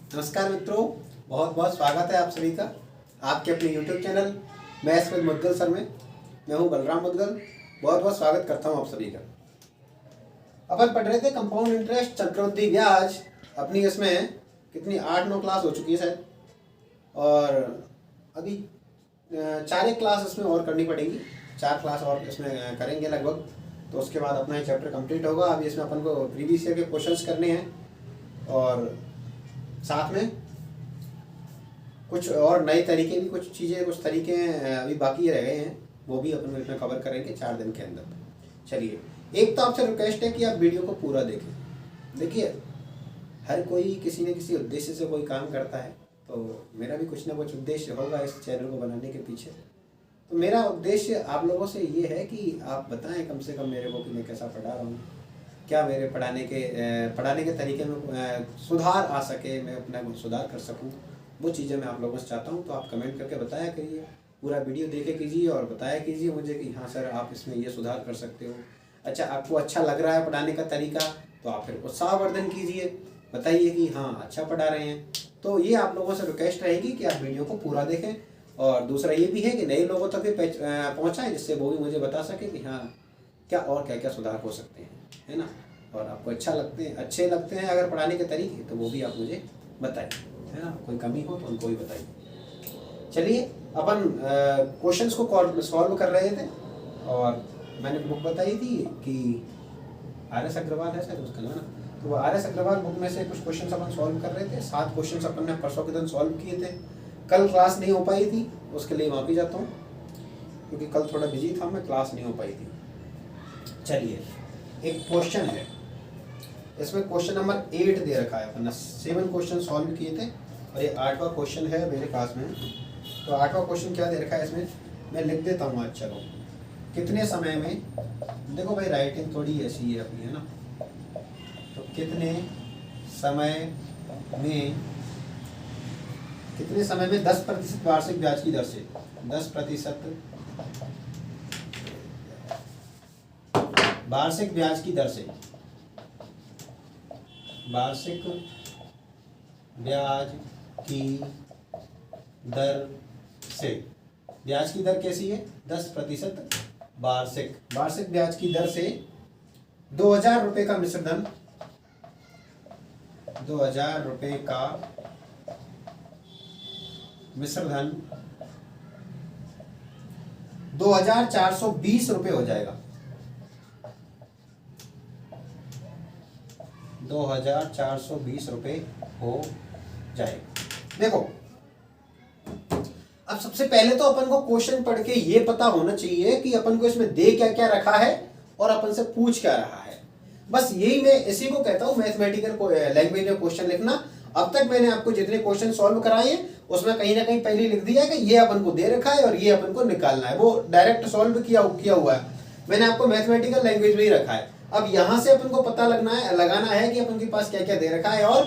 नमस्कार मित्रों, बहुत बहुत स्वागत है आप सभी का आपके अपने YouTube channel maths with Mudgal sir में। मैं हूं बलराम मुद्गल। बहुत बहुत स्वागत करता हूं आप सभी का। अपन पढ़ रहे थे कंपाउंड इंटरेस्ट, चक्रवृद्धि ब्याज। अपनी इसमें कितनी 8-9 क्लास हो चुकी है शायद, और अभी 4 एक क्लास इसमें और करनी पड़ेगी। 4 क्लास और इसमें करेंगे लगभग, तो उसके बाद अपना ये चैप्टर कंप्लीट होगा। अभी इसमें अपन को प्रीवियस ईयर के क्वेश्चंस करने हैं और साथ में कुछ और नए तरीके भी, कुछ चीज़ें, कुछ तरीके अभी बाकी रह गए हैं, वो भी अपन इसमें कवर करेंगे 4 दिन के अंदर। चलिए, एक तो आपसे रिक्वेस्ट है कि आप वीडियो को पूरा देखें। देखिए, हर कोई किसी न किसी उद्देश्य से कोई काम करता है, तो मेरा भी कुछ ना कुछ उद्देश्य होगा इस चैनल को बनाने के पीछे। तो मेरा उद्देश्य आप लोगों से ये है कि आप बताएं कम से कम मेरे को कि मैं कैसा पढ़ा रहा हूँ, क्या मेरे पढ़ाने के तरीके में सुधार आ सके, मैं अपना सुधार कर सकूं। वो चीज़ें मैं आप लोगों से चाहता हूं। तो आप कमेंट करके बताया करिए, पूरा वीडियो देखे कीजिए और बताया कीजिए मुझे कि हाँ सर, आप इसमें ये सुधार कर सकते हो। अच्छा, आपको अच्छा लग रहा है पढ़ाने का तरीका, तो आप फिर उत्साहवर्धन कीजिए, बताइए कि हाँ अच्छा पढ़ा रहे हैं। तो ये आप लोगों से रिक्वेस्ट रहेगी कि आप वीडियो को पूरा देखें। और दूसरा ये भी है कि नए लोगों तक भी पहुँचाएँ, जिससे वो भी मुझे बता सके कि हाँ क्या और क्या क्या सुधार हो सकते हैं, है ना। और आपको अच्छे लगते हैं अगर पढ़ाने के तरीके, तो वो भी आप मुझे बताइए, है ना। कोई कमी हो तो उनको भी बताइए। चलिए, अपन क्वेश्चंस को सॉल्व कर रहे थे, और मैंने बुक बताई थी कि आर.एस. अग्रवाल है शायद उसका नाम ना। तो वो आर.एस. अग्रवाल बुक में से कुछ क्वेश्चंस अपन सॉल्व कर रहे थे। 7 क्वेश्चंस अपन ने परसों के दिन सॉल्व किए थे। कल क्लास नहीं हो पाई थी, उसके लिए माफ़ी चाहता हूँ, क्योंकि कल थोड़ा बिजी था मैं, क्लास नहीं हो पाई थी। चलिए, एक क्वेश्चन है, इसमें क्वेश्चन नंबर 8 दे रखा है। अपन 7 क्वेश्चन सॉल्व किए थे और ये 8वां क्वेश्चन है मेरे पास में। तो 8वां क्वेश्चन क्या दे रखा है इसमें, मैं लिख देता हूँ आज। चलो, कितने समय में, देखो भाई राइटिंग थोड़ी ऐसी है अपनी, है ना। तो कितने समय में 10% वार्षिक ब्याज की दर से, 10% वार्षिक ब्याज की दर से, वार्षिक ब्याज की दर से, ब्याज की दर कैसी है, 10% वार्षिक ब्याज की दर से 2000 रुपये का मिश्र धन, 2000 रुपये का मिश्र धन 2420 रुपये हो जाएगा। 2420 रुपये हो जाएगा। देखो, अब सबसे पहले तो अपन को क्वेश्चन पढ़ के ये पता होना चाहिए कि अपन को इसमें दे क्या क्या रखा है और अपन से पूछ क्या रहा है। बस यही मैं इसी को कहता हूं मैथमेटिकल लैंग्वेज में क्वेश्चन लिखना। अब तक मैंने आपको जितने क्वेश्चन सॉल्व कराए हैं उसमें कहीं ना कहीं पहले लिख दिया कि ये अपन को दे रखा है और ये अपन को निकालना है। वो डायरेक्ट सॉल्व किया हुआ है, मैंने आपको मैथमेटिकल लैंग्वेज में ही रखा है। अब यहां से अपन को पता लगाना है कि अपन के पास क्या क्या दे रखा है और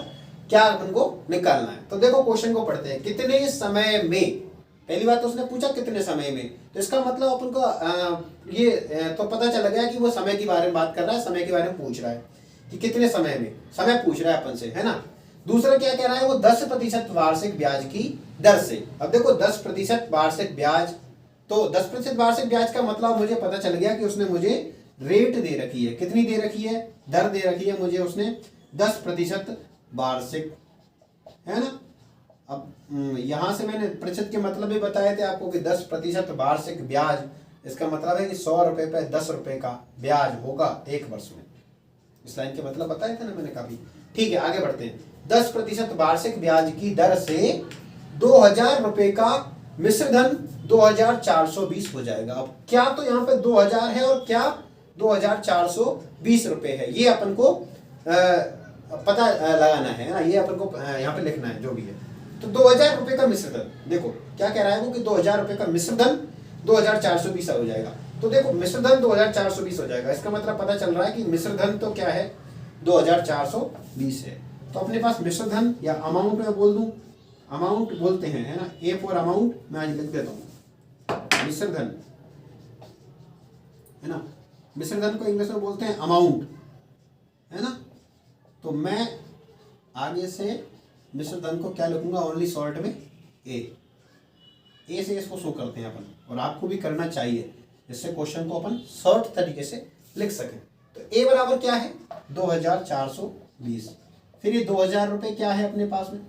क्या अपन को निकालना है। तो देखो, क्वेश्चन को पढ़ते हैं। कितने समय में, पहली बात तो उसने पूछा कितने समय में, तो इसका मतलब अपन को ये तो पता चल गया कि वो समय के बारे में बात कर रहा है, समय के बारे में पूछ रहा है कि कितने समय में, समय पूछ रहा है अपन से, है ना। दूसरा क्या कह रहा है, वो 10% वार्षिक ब्याज की दर से। अब देखो, 10% वार्षिक ब्याज, तो 10% वार्षिक ब्याज का मतलब मुझे पता चल गया कि उसने मुझे रेट दे रखी है। कितनी दे रखी है, दर दे रखी है मुझे उसने 10% वार्षिक, है ना। अब यहां से मैंने प्रतिशत के मतलब भी बताए थे आपको कि 10% वार्षिक ब्याज, इसका मतलब है कि 100 रुपए पे 10 रुपए का ब्याज होगा 1 वर्ष में। इस लाइन के मतलब बताए थे ना मैंने काफी। ठीक है, आगे बढ़ते हैं। 10% वार्षिक ब्याज की दर से 2000 रुपए का मिश्र धन 2420 हो जाएगा। अब क्या तो यहाँ पे 2000 है और क्या 2420 रुपए है, ये अपन को पता लगाना है ना, ये अपन को यहाँ पे लिखना है जो भी है। तो 2000 रुपए का मिश्र धन, देखो क्या कह रहा है वो कि 2000 रुपए का मिश्र धन 2420 हो जाएगा। तो देखो, मिश्र धन 2420 हो जाएगा, इसका मतलब पता चल रहा है कि मिश्र धन तो क्या है, 2420 है। तो अपने पास मिश्र धन, या अमाउंट में बोल दूं, अमाउंट बोलते हैं, है ना, ए फॉर अमाउंट मैं आज लिख देता हूं, मिश्र धन, है ना। मिश्र धन को इंग्लिश में बोलते हैं अमाउंट, है ना। तो मैं आगे से मिश्र धन को क्या लिखूंगा, ओनली शॉर्ट में ए से इसको शो करते हैं अपन, और आपको भी करना चाहिए जिससे क्वेश्चन को अपन शॉर्ट तरीके से लिख सकें। तो ए बराबर क्या है 2420। फिर ये 2000 रुपये क्या है अपने पास में,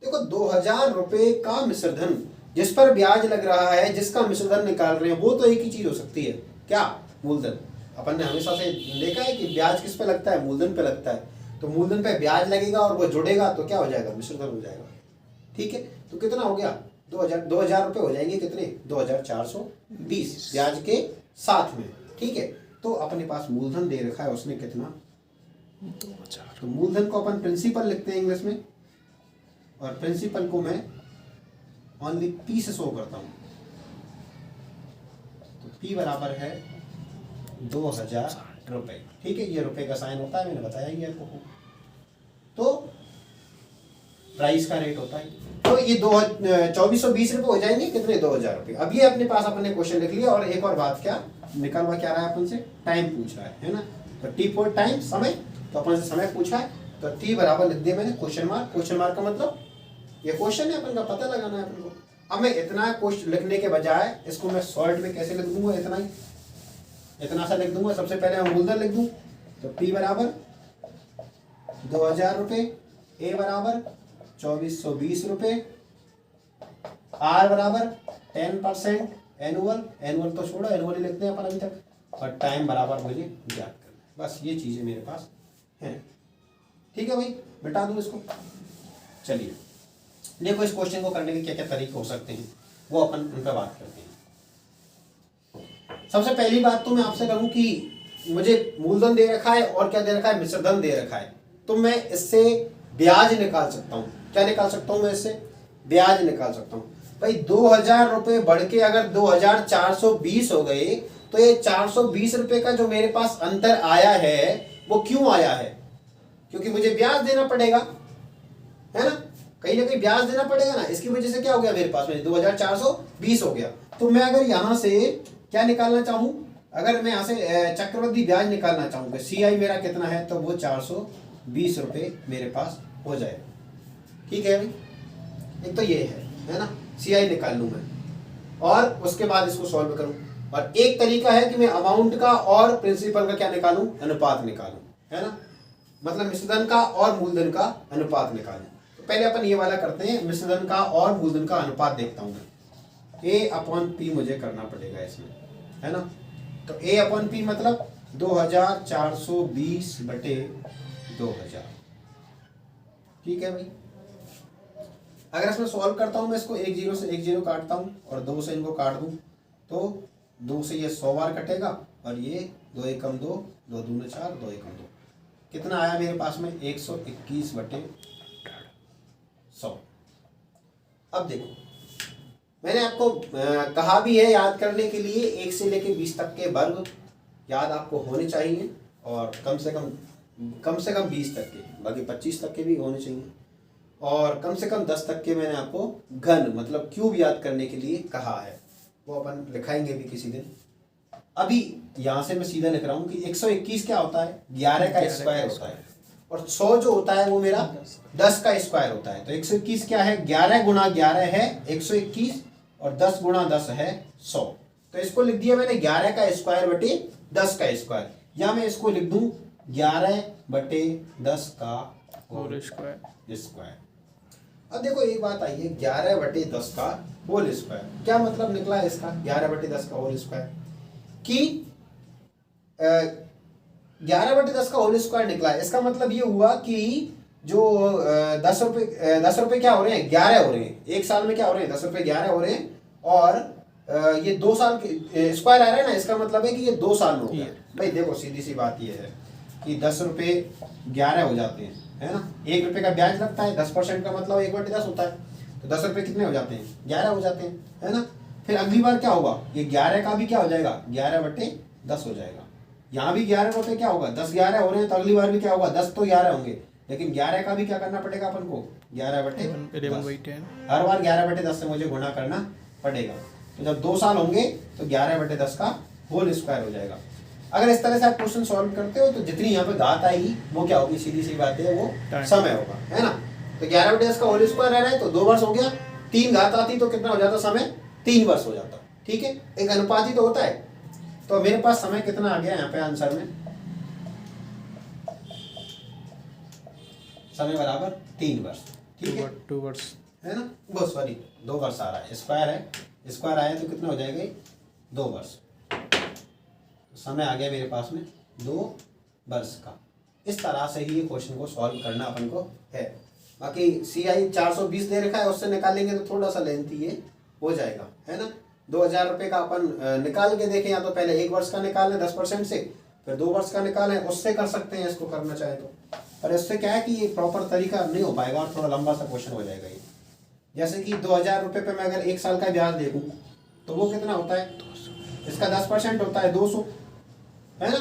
देखो 2000 रुपये का मिश्र धन जिस पर ब्याज लग रहा है, जिसका मिश्र धन निकाल रहे हैं, वो तो एक ही चीज हो सकती है, क्या, मूलधन। अपन ने हमेशा से देखा है कि ब्याज किस पे लगता है, मूलधन पे लगता है। तो मूलधन पे ब्याज लगेगा और वो जुड़ेगा तो क्या हो जाएगा, मिश्र धन हो जाएगा। ठीक है, तो कितना हो गया 2000 रुपये हो जाएंगे कितने, 2420 ब्याज के साथ में। ठीक है, तो अपने पास मूलधन दे रखा है उसने कितना, 2000। तो मूलधन को अपन प्रिंसिपल लिखते हैं इंग्लिश में, और प्रिंसिपल को मैं ओनली पी से शो करता हूं। तो पी बराबर है 2000 रुपये। ठीक है, ये रुपए का साइन होता है, मैंने बताया ही आपको। तो प्राइस का रेट होता है, तो ये 2420 रुपये हो जाएंगे कितने, 2000 रुपये। अब ये अपने पास अपने क्वेश्चन लिख लिया। और एक और बात, क्या निकलवा क्या रहा है अपन से, टाइम पूछ रहा है ना। तो टी फॉर टाइम, समय, तो अपन से समय पूछा है, तो टी बराबर लिख दिया मैंने क्वेश्चन मार्क। क्वेश्चन मार्क का मतलब ये क्वेश्चन है, अपन का पता लगाना है अपन को। अब मैं इतना क्वेश्चन लिखने के बजाय इसको मैं शॉर्ट में कैसे लिख दूंगा, इतना ही, इतना सा लिख दूंगा। सबसे पहले मैं मूलधन लिख दूं, तो पी बराबर 2000 रुपये, ए बराबर 2420 रुपये, आर बराबर 10% एनुअल, एनुअल तो छोड़ो, एनुअल ही लिखते हैं अपन अभी तक, और टाइम बराबर मुझे ज्ञात करना है। बस ये चीजें मेरे पास हैं। ठीक है भाई, मिटा दूं इसको। चलिए देखो इस क्वेश्चन को करने के क्या क्या तरीके हो सकते हैं, वो अपन उन पर बात करते हैं। सबसे पहली बात तो मैं आपसे कहूं कि मुझे मूलधन दे रखा है और क्या दे रखा है, मिश्र धन दे रखा है। तो मैं इससे ब्याज निकाल सकता हूं। क्या निकाल सकता हूं मैं इससे, ब्याज निकाल सकता हूं। भाई 2000 रुपये बढ़ के अगर 2420 हो गए, तो ये 420 रुपये का जो मेरे पास अंतर आया है वो क्यों आया है, क्योंकि मुझे ब्याज देना पड़ेगा, है ना, कहीं ना कहीं ब्याज देना पड़ेगा ना। इसकी वजह से क्या हो गया मेरे पास में 2420 हो गया। तो मैं अगर यहां से क्या निकालना चाहूं, अगर मैं यहां से चक्रवृद्धि ब्याज निकालना चाहूंगा, सीआई मेरा कितना है, तो वो 420 रुपये मेरे पास हो जाए। ठीक है भाई, एक तो ये है ना, सीआई निकाल लूं मैं, और उसके बाद इसको सॉल्व करूं। और एक तरीका है कि मैं अमाउंट का और प्रिंसिपल का क्या निकालूं, अनुपात निकालूं, है ना, मतलब मिश्रधन का और मूलधन का अनुपात निकालूं। तो पहले अपन ये वाला करते हैं, मिश्रधन का और मूलधन का अनुपात देखता हूं मैं। A/P मुझे करना पड़ेगा इसमें, है ना। तो A/P मतलब 2420 बटे 2000। ठीक है भाई, अगर इसमें सॉल्व करता हूं मैं इसको, 1 0 से 1 0 काटता हूं और 2 से इनको काट दूं, तो 2 से ये 100 बार कटेगा, और ये 2 एकम 2, 2 दूने 4, 2 एकम 2, कितना आया मेरे पास में 121 बटे 100। अब देखो मैंने आपको कहा भी है याद करने के लिए 1 से लेकर 20 तक के वर्ग याद आपको होने चाहिए, और कम से कम 20 तक के, बाकी 25 तक के भी होने चाहिए, और कम से कम 10 तक के मैंने आपको घन मतलब क्यूब याद करने के लिए कहा है, वो अपन लिखाएंगे भी किसी दिन। अभी यहाँ से मैं सीधा लिख रहा हूँ कि 121 क्या होता है, 11 का स्क्वायर होता है, और 100 जो होता है वो मेरा 10 का स्क्वायर होता है। तो 121 क्या है, 11 गुणा 11 है 121, और 10 गुणा 10 है 100। तो इसको लिख दिया मैंने 11 का स्क्वायर बटे 10 का स्क्वायर, या मैं इसको लिख दूं 11 बटे 10 का होल स्क्वायर। अब देखो एक बात आई है, 11 बटे 10 का होल स्क्वायर, क्या मतलब निकला है इसका 11 बटे 10 का होल स्क्वायर, कि 11 बटे 10 का होल स्क्वायर निकला है। इसका मतलब ये हुआ कि जो 10 रुपये क्या हो रहे हैं, 11 हो रहे हैं, एक साल में क्या हो रहे हैं, 10 रुपये 11 हो रहे हैं, और ये 2 साल के स्क्वायर आ रहा है ना, इसका मतलब है कि ये 2 साल में हो गया। भाई देखो सीधी सी बात ये है कि 10 रुपये 11 हो जाते हैं, है ना, 1 रुपये का ब्याज लगता है, 10% का मतलब 1 बटे 10 होता है, तो 10 रुपये कितने हो जाते हैं, 11 हो जाते हैं, है ना। फिर अगली बार क्या होगा, ये 11 का भी क्या हो जाएगा, 11 बटे 10 हो जाएगा। यहाँ भी 11 रुपये क्या होगा, 10 11 हो रहे हैं, तो अगली बार भी क्या होगा, 10 तो 11 होंगे, लेकिन 11 का भी क्या करना पड़ेगा अपन को, 11 बटे 10, हर बार 11 बटे 10 से मुझे गुणा करना पड़ेगा। तो जब 2 साल होंगे तो 11 बटे 10 का होल स्क्वायर हो जाएगा। अगर इस तरह से आप क्वेश्चन सॉल्व करते हो तो जितनी यहाँ पे घात आएगी वो क्या होगी, सीधी सी बात है, वो समय होगा, है ना। तो 11/10 का होल स्क्वायर रह रहा है तो 2 वर्ष हो गया। 3 घात आती तो कितना हो जाता समय? 3 वर्ष हो जाता। ठीक है, एक अनुपात ही तो होता है। तो मेरे पास समय कितना आ गया यहाँ पे आंसर में? समय बराबर 3 वर्ष। ठीक है, 2 वर्ष है ना, वो सॉरी 2 वर्ष आ रहा है, स्क्वायर है, स्क्वायर आया तो कितना हो जाएगा? 2 वर्ष। समय आ गया मेरे पास में 2 वर्ष का। इस तरह से ही ये क्वेश्चन को सॉल्व करना अपन को है। बाकी CI 420 दे रखा है, उससे निकालेंगे तो थोड़ा सा लेंथी ये हो जाएगा, है ना। 2000 रुपये का अपन निकाल के देखें, या तो पहले 1 वर्ष का निकाल लें 10% से, फिर 2 वर्ष का निकालें, उससे कर सकते हैं इसको करना चाहे तो। पर इससे क्या है कि ये प्रॉपर तरीका नहीं हो पाएगा और थोड़ा लंबा सा क्वेश्चन हो जाएगा ये। जैसे कि 2000 रुपये पे मैं अगर 1 साल का ब्याज देखूँ तो वो कितना होता है? इसका 10% होता है 200, है ना।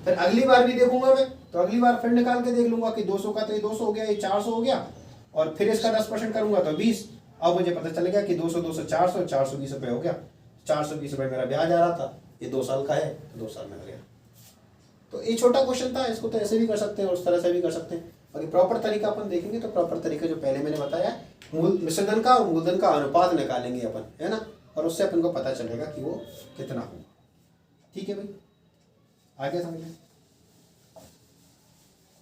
फिर अगली बार भी देखूंगा मैं तो अगली बार फिर निकाल के देख लूंगा कि 200 का तो ये 200 हो गया, ये 400 हो गया, और फिर इसका 10% करूंगा तो 20। अब मुझे पता चलेगा कि 200 200 400 420 रुपये हो गया। 420 रुपये मेरा ब्याज आ रहा था, ये 2 साल का है तो 2 साल में हो गया। तो ये छोटा क्वेश्चन था, इसको तो ऐसे भी कर सकते हैं और उस तरह से भी कर सकते हैं। बाकी प्रॉपर तरीका अपन देखेंगे तो प्रॉपर तरीका जो पहले मैंने बताया, मिश्रधन का और मूलधन का अनुपात निकालेंगे अपन, है ना, और उससे अपन को पता चलेगा कि वो कितना होगा। ठीक है भाई, आगे समझे।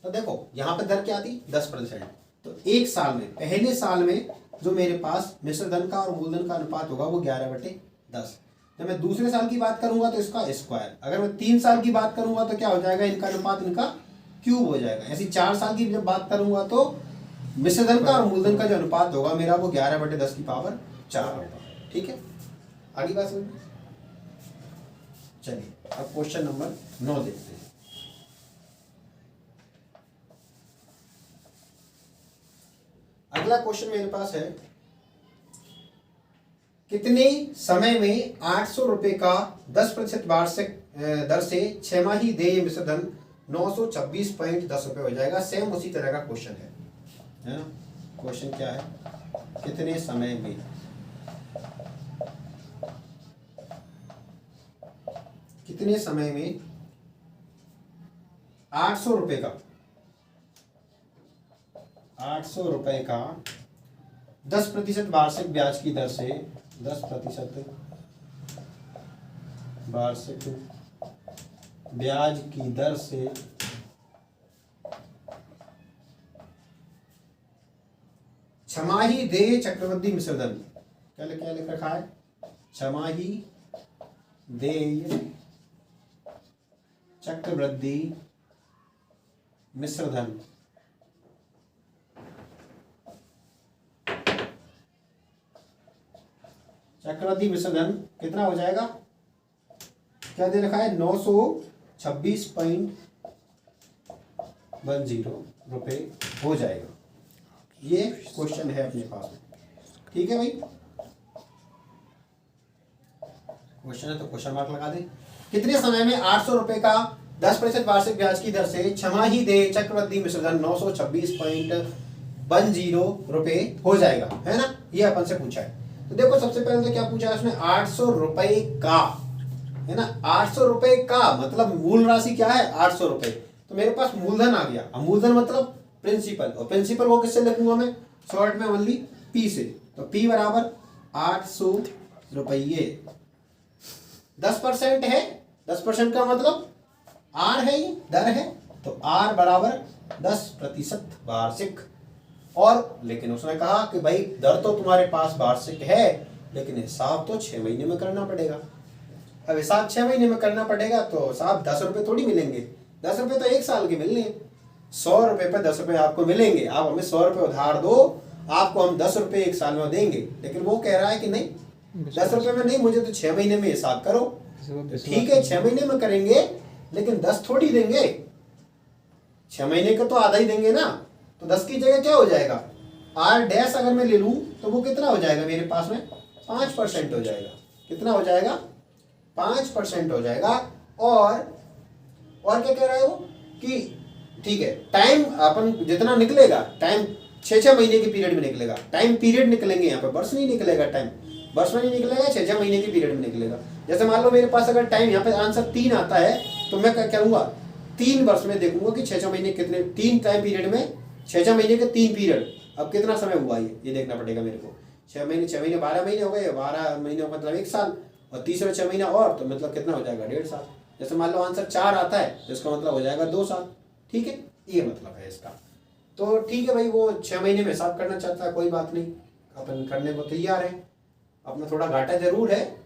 तो देखो यहाँ पे दर क्या थी? 10%। तो 1 साल में, पहले साल में जो मेरे पास मिश्रधन का और मूलधन का अनुपात होगा वो 11/10। जब मैं दूसरे साल की बात करूंगा तो इसका स्क्वायर। अगर मैं 3 साल की बात करूंगा तो क्या हो जाएगा? इनका अनुपात इनका क्यूब हो जाएगा। ऐसी 4 साल की जब बात करूंगा तो मिश्रधन का और मूलधन का जो अनुपात होगा मेरा वो 11/10 की पावर 4 होगा। ठीक है, आगे बात समझ। चलिए अब क्वेश्चन नंबर 9 देखते हैं। अगला क्वेश्चन मेरे पास है, कितने समय में 800 रुपए का 10% वार्षिक दर से 6 माही देय मिश्रधन 926.10 रुपए हो जाएगा। सेम उसी तरह का क्वेश्चन है ना। क्वेश्चन क्या है? कितने समय में कितने समय में 800 रुपए का 10% वार्षिक ब्याज की दर से 10% वार्षिक ब्याज की दर से छमाही देय चक्रवृद्धि मिश्रधन, क्या लिख रखा है? छमाही देय चक्रवृद्धि मिश्रधन चक्रवृद्धि मिश्रधन कितना हो जाएगा? क्या दे रखा है? 926.10 रुपए हो जाएगा। ये क्वेश्चन है अपने पास में। ठीक है भाई, क्वेश्चन है तो क्वेश्चन मार्क लगा दें। कितने समय में 800 रुपए का 10% वार्षिक ब्याज की दर से छमाही देय चक्रवृद्धि मिश्रधन 926.10 रुपए हो जाएगा, है ना। ये अपन से पूछा है। तो देखो सबसे पहले तो क्या पूछा है उसने? 800 रुपए का, है ना। 800 रुपए का मतलब मूल राशि क्या है? 800 रुपए। तो मेरे पास मूलधन आ गया। अब मूलधन मतलब प्रिंसिपल, और प्रिंसिपल वो किससे लिखूंगा मैं? शॉर्ट में ओनली पी से। तो पी बराबर 800 रुपये। 10% है, 10% का मतलब आर है, ये दर है, तो आर बराबर 10% वार्षिक। और लेकिन उसने कहा कि भाई दर तो तुम्हारे पास वार्षिक है, लेकिन हिसाब तो 6 महीने में करना पड़ेगा। अब हिसाब 6 महीने में करना पड़ेगा तो साहब 10 रुपये थोड़ी मिलेंगे। 10 रुपये तो 1 साल के मिलने हैं। 100 रुपये पर 10 रुपये आपको मिलेंगे। आप हमें 100 रुपये उधार दो, आपको हम 10 रुपये 1 साल में देंगे। लेकिन वो कह रहा है कि नहीं, 10 रुपये में नहीं, मुझे तो 6 महीने में हिसाब करो। ठीक है, 6 महीने में करेंगे, लेकिन 10 थोड़ी देंगे। 6 महीने का तो आधा ही देंगे ना। तो 10 की जगह क्या हो जाएगा? आर डैश अगर मैं ले लूं तो वो कितना हो जाएगा मेरे पास में? 5% हो जाएगा। कितना हो जाएगा? 5% हो जाएगा। और क्या कह रहा है वो कि ठीक है, टाइम अपन जितना निकलेगा, टाइम 6 महीने के पीरियड में निकलेगा। टाइम पीरियड निकलेंगे यहाँ पे, वर्ष नहीं निकलेगा। टाइम वर्ष में नहीं निकलेगा, 6 महीने के पीरियड में निकलेगा। जैसे मान लो मेरे पास अगर टाइम यहाँ पे आंसर 3 आता है तो मैं क्या करूंगा? 3 वर्ष में देखूंगा कि 6 महीने कितने, 3 टाइम पीरियड में 6 महीने के 3 पीरियड। अब कितना समय हुआ ये देखना पड़ेगा मेरे को। 6 महीने 6 महीने 12 महीने हो गए, 12 महीने मतलब 1 साल, और तीसरे 6 महीना और, तो मतलब कितना हो जाएगा 1.5 साल। जैसे मान लो आंसर 4 आता है तो इसका मतलब हो जाएगा 2 साल। ठीक है, ये मतलब है इसका। तो ठीक है भाई, वो 6 महीने में हिसाब करना चाहता है, कोई बात नहीं, अपन करने को तैयार है। अपना थोड़ा घाटा जरूर है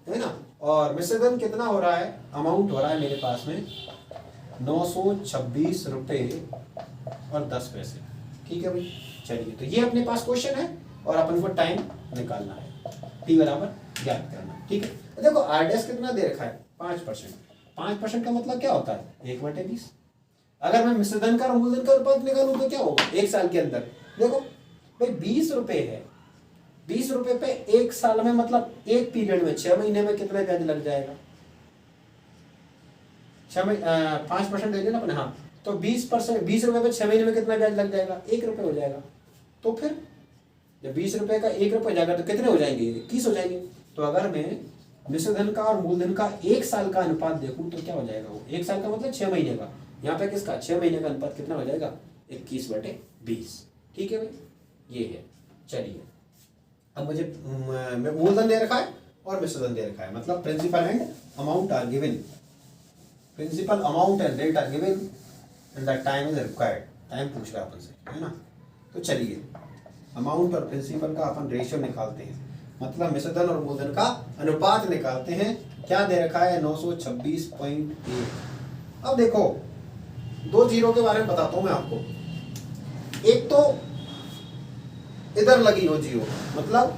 ना। और मिश्रधन कितना हो रहा है, अमाउंट हो रहा है मेरे पास में 926 रुपये और 10 पैसे। ठीक है भाई, चलिए, तो ये अपने पास क्वेश्चन है और अपन को टाइम निकालना है, टी बराबर ज्ञात करना। ठीक है, देखो आरडीएस कितना दे रखा है, 5%। 5% का मतलब क्या होता है, 1/20। अगर मैं मिश्रधन का और मूलधन का अनुपात निकालूं तो क्या होगा 1 साल के अंदर। देखो भाई 20 रुपये है, 20 रुपये पे 1 साल में मतलब एक पीरियड में 6 महीने में कितना ब्याज लग जाएगा, 5% ले लेना अपने। हाँ, तो 20%, 20 रुपये पे 6 महीने में कितना ब्याज लग जाएगा, 1 रुपये हो जाएगा। तो फिर जब 20 रुपये का 1 रुपये हो जाएगा तो कितने हो जाएंगे, 21 हो जाएंगे। तो अगर मैं मिश्रधन का और मूलधन का 1 साल का अनुपात देखूं तो क्या हो जाएगा, वो 1 साल का मतलब 6 महीने का, यहाँ पे किसका 6 महीने का अनुपात कितना हो जाएगा, 21/20। ठीक है भाई, ये है। चलिए, अब मुझे मूलधन दे रखा है और मिश्रधन दे रखा है, मतलब principal and amount are given, principal amount and rate are given and the time is required. Time पूछ रहा है अपन से, है ना। तो चलिए, अमाउंट और प्रिंसिपल का अपन रेशियो निकालते हैं, मतलब मिश्रधन और मूलधन का अनुपात निकालते हैं। क्या दे रखा है, 926.1। अब देखो 2 जीरो के बारे में बताता हूं मैं आपको। एक तो इधर लगी हो जीरो, मतलब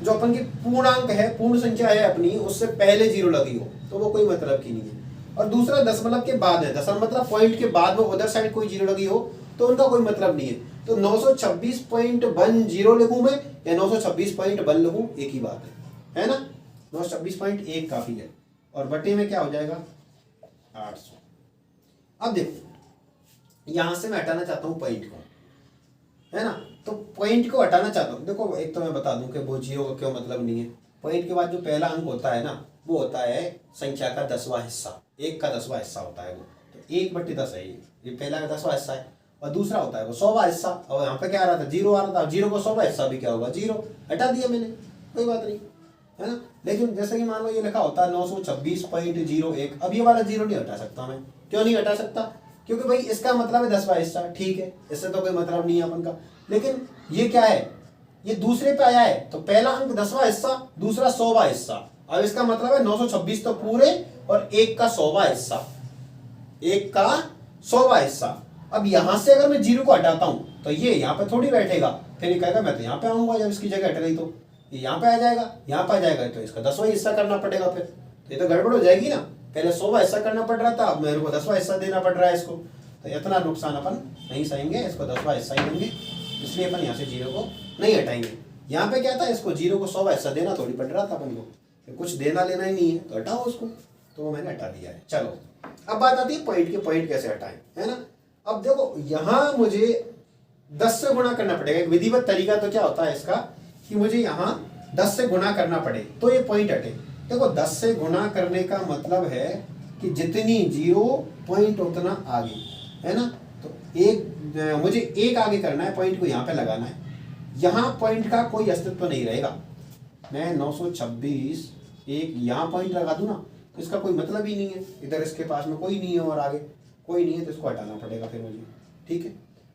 जो अपन की पूर्णांक है, पूर्ण संख्या है अपनी, उससे पहले जीरो लगी हो तो वो कोई मतलब की नहीं है। और दूसरा दशमलव के बाद है, दशमलव मतलब पॉइंट के बाद में उधर साइड कोई जीरो लगी हो तो उनका कोई मतलब नहीं है। तो 926.10 लिखूं मैं या 926.1 लिखूं, एक ही बात है ना। 926.1 काफी है, और बटे में क्या हो जाएगा 800। अब देखो यहां से मैं हटाना चाहता हूं पॉइंट को, है ना। तो पॉइंट को हटाना चाहता हूं, देखो एक तो मैं बता दूं कि वो जीरो का क्यों मतलब नहीं है। पॉइंट के बाद जो पहला अंक होता है ना, वो होता है संख्या का 10वां हिस्सा, 1 का 10वां हिस्सा होता है वो। तो 1/10 है ये पहला का 10वां हिस्सा है। और दूसरा होता है वो 100वां हिस्सा, और यहाँ पे क्या आ रहा था, जीरो आ रहा था। जीरो को 100वां हिस्सा भी क्या होगा, जीरो, हटा दिया मैंने, कोई बात नहीं, है ना। लेकिन जैसे कि मान लो ये लिखा होता है 926.01, अब ये वाला जीरो नहीं हटा सकता मैं। क्यों नहीं हटा सकता, क्योंकि भाई इसका मतलब है 10वां हिस्सा, ठीक है, इससे तो कोई मतलब नहीं है अपन का। लेकिन ये क्या है, ये दूसरे पे आया है, तो पहला अंक 10वां हिस्सा, दूसरा 100वां हिस्सा। अब इसका मतलब है 926 तो पूरे और 1 का 100वां हिस्सा, 1 का 100वां हिस्सा। अब यहां से अगर मैं जीरो को हटाता हूं तो ये यहाँ पे थोड़ी बैठेगा, फिर ये कहेगा मैं तो यहाँ पे आऊंगा, जब इसकी जगह हट गई तो ये यहाँ पे आ जाएगा, यहाँ पे आ जाएगा, तो इसका 10वां हिस्सा करना पड़ेगा। फिर तो ये तो गड़बड़ हो जाएगी ना, पहले 100वां हिस्सा करना पड़ रहा था, अब मेरे को 10वां हिस्सा देना पड़ रहा है इसको। तो इतना नुकसान अपन नहीं सहेंगे, इसको 10वां हिस्सा ही देंगे, इसलिए अपन यहाँ से जीरो को नहीं हटाएंगे। यहाँ पे क्या था, इसको जीरो को 100वां हिस्सा देना थोड़ी पड़ रहा था अपन को, कुछ देना लेना ही नहीं है, तो हटाओ उसको, तो वो मैंने हटा दिया है। चलो अब बात आती है पॉइंट के, पॉइंट कैसे हटाएं, है ना। अब देखो यहां मुझे 10 से गुणा करना पड़ेगा, एक विधिवत तरीका तो क्या होता है इसका कि मुझे यहाँ 10 से गुणा करना पड़े तो ये पॉइंट हटे। देखो 10 से गुणा करने का मतलब है कि जितनी जीरो पॉइंट उतना आगे, है ना। तो एक मुझे एक आगे करना है, पॉइंट को यहाँ पे लगाना है, यहाँ पॉइंट का कोई अस्तित्व नहीं रहेगा। मैं 926 एक यहाँ पॉइंट लगा दूं ना, तो इसका कोई मतलब ही नहीं है, इधर इसके पास में कोई नहीं है और आगे कोई नहीं है, तो इसको हटाना पड़ेगा फिर मुझे। ठीक है,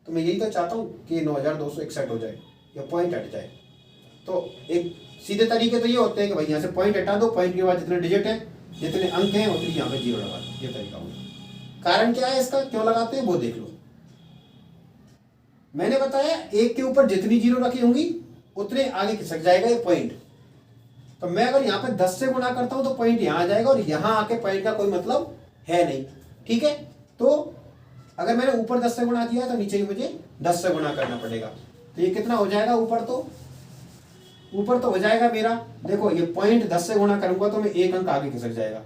तो मैं यही तो चाहता हूँ कि 9261 हो जाए या पॉइंट हट जाए। तो एक सीधे तरीके तो ये होते हैं कि भाई यहाँ से पॉइंट हटा दो, पॉइंट के बाद जितने डिजिट हैं, जितने अंक हैं, उतनी यहाँ पे जीरो लगा दो, ये तरीका होगा। कारण क्या है इसका, क्यों लगाते हैं वो देख लो। मैंने बताया एक के ऊपर जितनी जीरो रखी होंगी उतने आगे खिसक जाएगा ये पॉइंट। तो मैं अगर यहाँ पे 10 से गुणा करता हूं तो पॉइंट यहाँ आ जाएगा, और यहाँ आके पॉइंट का कोई मतलब है नहीं। ठीक है, तो अगर मैंने ऊपर 10 से गुणा किया तो नीचे ही मुझे 10 से गुणा करना पड़ेगा। तो ये कितना हो जाएगा, ऊपर तो हो जाएगा मेरा, देखो ये पॉइंट 10 से गुणा करूंगा तो मैं एक अंक आगे खिसक जाएगा,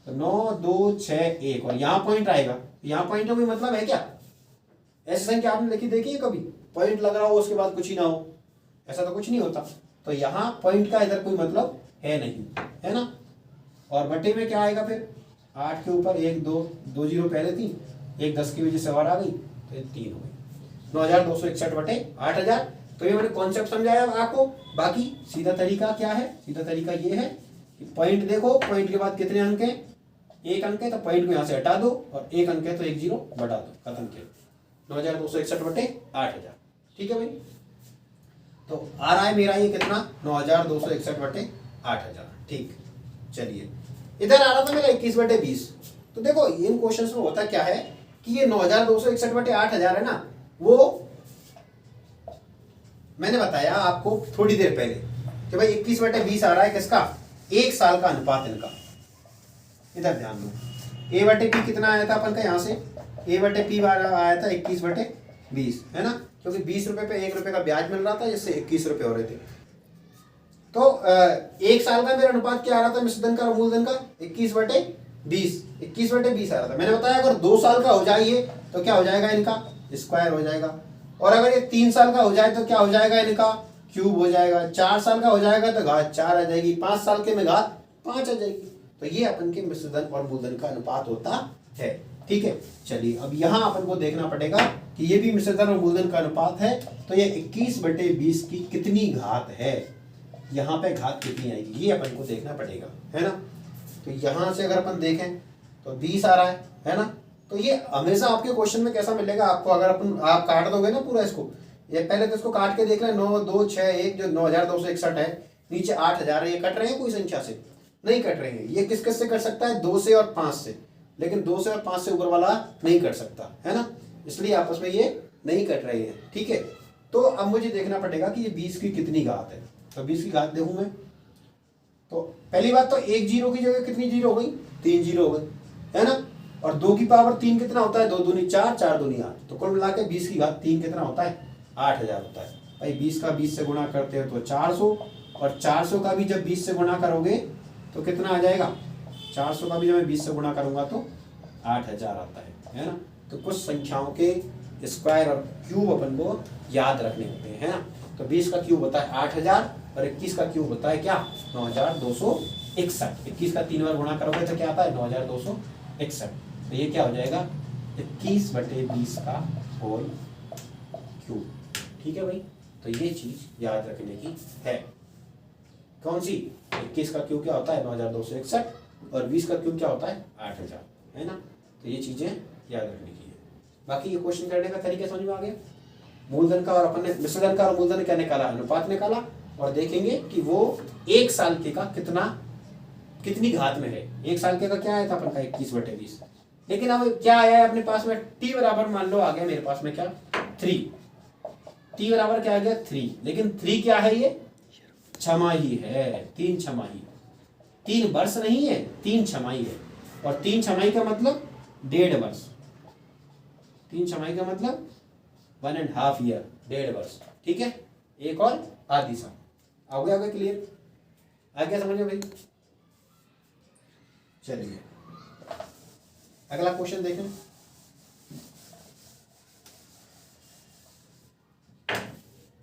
तो 9 2 6 1, और यहाँ पॉइंट आएगा। यहाँ पॉइंट का कोई मतलब है क्या, ऐसी संख्या आपने लिखी देखी है कभी, पॉइंट लग रहा हो उसके बाद कुछ ही ना हो, ऐसा तो कुछ नहीं होता। तो यहाँ पॉइंट का इधर कोई मतलब है नहीं, है ना। और बटे में क्या आएगा फिर, 8 के ऊपर 1 2 जीरो पहले थी, एक 10 की वजह से और आ गई तो ये 3 हो गई, 9261 बटे 8000। तो ये मैंने कॉन्सेप्ट समझाया आपको। बाकी सीधा तरीका क्या है, सीधा तरीका ये है कि पॉइंट देखो, पॉइंट के बाद कितने अंक हैं, एक अंक है तो पॉइंट को यहाँ से हटा दो और एक अंक है तो एक जीरो बढ़ा दो, खत्म किया। 9261 बटे 8000, ठीक है भाई। तो आ रहा है मेरा ये कितना, 9261 बटे 8000, ठीक। चलिए इधर आ रहा था मेरा 21 बटे 20। तो देखो इन क्वेश्चन में होता क्या है कि ये 9261 बटे 8000 है ना, वो मैंने बताया आपको थोड़ी देर पहले कि भाई 21 बटे 20 आ रहा है किसका, एक साल का अनुपात इनका। इधर ध्यान दो, ए बटे पी कितना आया था अपन का, यहाँ से ए बटे पी आया था 21 बटे 20, है ना, क्योंकि 20 रुपए पे 1 रुपए का ब्याज मिल रहा था, जिससे 21 रुपए हो रहे थे। तो एक साल का मेरा अनुपात क्या आ रहा था मिश्रधन का और मूलधन का, 21 बटे 20, 21 बटे 20 आ रहा था। मैंने बताया अगर 2 साल का हो जाए ये तो क्या हो जाएगा, इनका स्क्वायर हो जाएगा। और अगर ये 3 साल का हो जाए तो क्या हो जाएगा, इनका क्यूब हो जाएगा। 4 साल का हो जाएगा तो घात 4 आ जाएगी, 5 साल के में घात 5 आ जाएगी। तो ये अपन के मिश्रधन और मूलधन का अनुपात होता है, ठीक है। चलिए अब यहाँ अपन को देखना पड़ेगा कि ये भी मिश्रधन और मूलधन का अनुपात है, तो ये 21 बटे 20 की कितनी घात है, यहाँ पे घात कितनी आएगी, ये अपन को देखना पड़ेगा, है ना। तो यहाँ से अगर अपन देखें तो 20 आ रहा है ना। तो ये हमेशा आपके क्वेश्चन में कैसा मिलेगा आपको, अगर अपन आप काट दोगे ना पूरा इसको, ये पहले तो इसको काट के देख लें, 9 2 6 1 जो 9261 है, नीचे 8000 है, ये कट रहे हैं कोई संख्या से, नहीं कट रहे हैं। ये किस किस से कट सकता है, 2 से और 5 से, लेकिन 2 से और 5 से ऊपर वाला नहीं कट सकता, है ना, इसलिए आपस में ये नहीं कट रहे हैं, ठीक है। तो अब मुझे देखना पड़ेगा कि ये 20 की कितनी घात है। तो 20 की घात देखूं मैं, तो पहली बात तो एक जीरो की जगह कितनी जीरो हो गई, 3 जीरो हो गई, है ना। और 2 की पावर 3 कितना होता है, 2 दूनी 4, 4 दूनी 8, तो कुल मिला के 20 की घात 3 कितना होता है, 8000 होता है भाई। 20 का 20 से गुणा करते हो तो 400, और 400 का भी जब 20 से गुणा करोगे तो कितना आ जाएगा, 400 का भी जब मैं 20 से गुणा करूंगा तो 8000 आता है ना। तो कुछ संख्याओं के स्क्वायर और क्यूब अपन को याद रखने होते हैं, है ना। तो 20 का क्यूब होता है 8000 और 21 का क्यूब होता है क्या, 9261। 21 का 3 बार गुणा करोगे तो क्या आता है, 9261। तो ये क्या हो जाएगा, 21 बटे 20 का होल क्यूब, ठीक है भाई। तो ये चीज याद रखने की है, कौन सी, 21 का क्यूब क्या होता है 9261 और 20 का क्यूब क्या होता है 8000, है ना। तो ये चीजें याद रखने की है। बाकी ये क्वेश्चन करने का तरीका समझ में आ गया। मूलधन का और अपन ने मिश्रधन का और मूलधन क्या निकाला, अनुपात निकाला, और देखेंगे कि वो एक साल के का कितनी घात में है। एक साल के का क्या आया था अपन का 21 बटे 20, लेकिन अब क्या आया है अपने पास में, टी बराबर मान लो आ गया मेरे पास में क्या, 3। टी बराबर क्या आ गया 3, लेकिन 3 क्या है, ये छमाही है, 3 छमाही, 3 वर्ष नहीं है, 3 छमाही है। और 3 छमाही का मतलब 1.5 वर्ष, 3 छमाही का मतलब 1.5 ईयर, 1.5 वर्ष, ठीक है। एक और आधी साल, आ गया क्लियर, आ गया समझ में भाई। चलिए अगला क्वेश्चन देखें।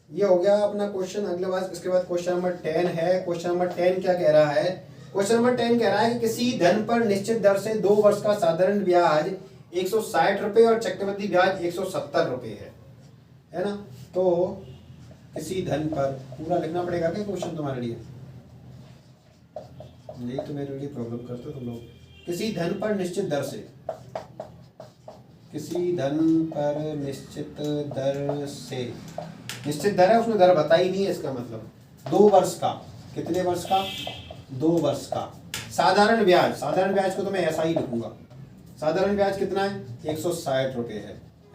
ये हो गया अपना क्वेश्चन। अगले बार इसके बाद क्वेश्चन नंबर 10 है। क्वेश्चन नंबर 10 क्या कह रहा है, क्वेश्चन नंबर 10 कह रहा है कि किसी धन पर निश्चित दर से 2 वर्ष का साधारण ब्याज 160 रुपए और चक्रवृद्धि ब्याज 170 रुपए है ना। तो किसी धन पर, पूरा लिखना पड़ेगा क्या क्वेश्चन तुम्हारे लिए, नहीं तो मेरे लिए प्रॉब्लम करते हो तुम लोग। किसी धन पर निश्चित दर से, किसी धन पर निश्चित दर से, निश्चित दर है उसमें दर बताई नहीं है, इसका मतलब 2 वर्ष का, कितने वर्ष का, 2 वर्ष का साधारण ब्याज। साधारण ब्याज को तो मैं ऐसा ही लिखूंगा, साधारण ब्याज कितना है 160 रुपए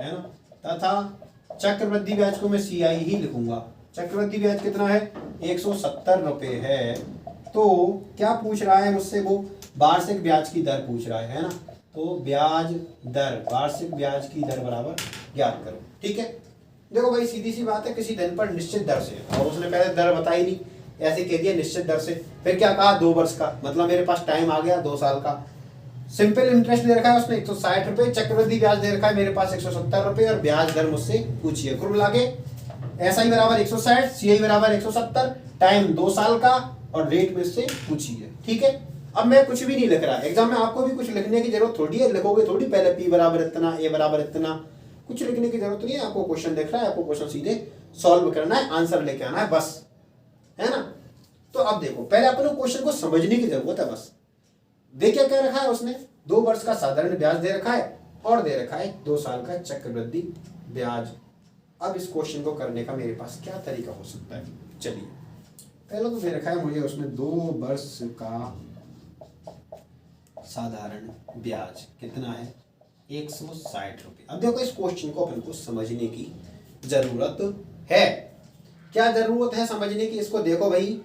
है ना। तथा चक्रवृद्धि ब्याज को मैं CI ही लिखूंगा। चक्रवृद्धि ब्याज कितना है 170 रुपए है। तो क्या पूछ रहा है मुझसे, वो वार्षिक ब्याज की दर पूछ रहा है ना। तो ब्याज दर, वार्षिक ब्याज की दर बराबर ज्ञात करो, ठीक है। देखो भाई सीधी सी बात है, किसी धन पर निश्चित दर से, और उसने पहले दर बताई नहीं, ऐसे कह दिया निश्चित दर से, फिर क्या कहा 2 वर्ष का, मतलब मेरे पास टाइम आ गया 2 साल का। सिंपल इंटरेस्ट दे रखा है उसने 160 रुपए, चक्रवृद्धि ब्याज दे रखा है मेरे पास 170 रुपए, और ब्याज दर मुझसे पूछी है। कुल मिला के SI बराबर 160, CI बराबर 170, टाइम 2 साल का, और रेट मुझसे पूछी है, ठीक है। अब मैं कुछ भी नहीं लिख रहा, एग्जाम में आपको भी कुछ लिखने की जरूरत थोड़ी है, लिखोगे थोड़ी पहले P बराबर इतना, A बराबर इतना, कुछ लिखने की जरूरत नहीं है। आपको क्वेश्चन देख रहा है, आपको क्वेश्चन सीधे सॉल्व करना है, आंसर लेके आना है बस, है ना। तो अब देखो पहले अपन को क्वेश्चन को समझने की जरूरत है बस। देखिए क्या रखा है उसने, 2 वर्ष का साधारण ब्याज दे रखा है और दे रखा है 2 साल का चक्रवृद्धि ब्याज। अब इस क्वेश्चन को करने का मेरे पास क्या तरीका हो सकता है, चलिए पहले तो दे रखा है मुझे उसने 2 वर्ष का साधारण ब्याज कितना है 160 रुपये। अब देखो इस क्वेश्चन को अपन को समझने की जरूरत है। क्या जरूरत है समझने की, इसको देखो भाई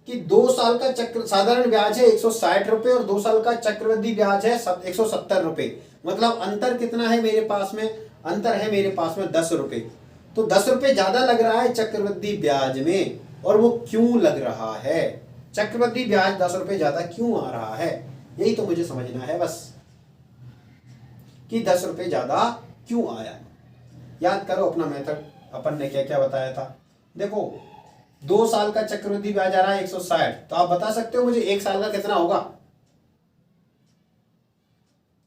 कि 2 साल का चक्र साधारण ब्याज है 160 रुपये और 2 साल का चक्रवृद्धि ब्याज है 170 रुपये। मतलब अंतर कितना है मेरे पास में, अंतर है मेरे पास में 10 रुपये। तो 10 रुपये ज्यादा लग रहा है चक्रवृद्धि ब्याज में, और वो क्यों लग रहा है, चक्रवृद्धि ब्याज 10 रुपये ज्यादा क्यों आ रहा है, यही तो मुझे समझना है बस कि 10 रुपये ज्यादा क्यों आया। याद करो अपना मेथड, अपन ने क्या क्या बताया था। देखो 2 साल का चक्रवृद्धि ब्याज आ रहा है 160, तो आप बता सकते हो मुझे 1 साल का कितना होगा।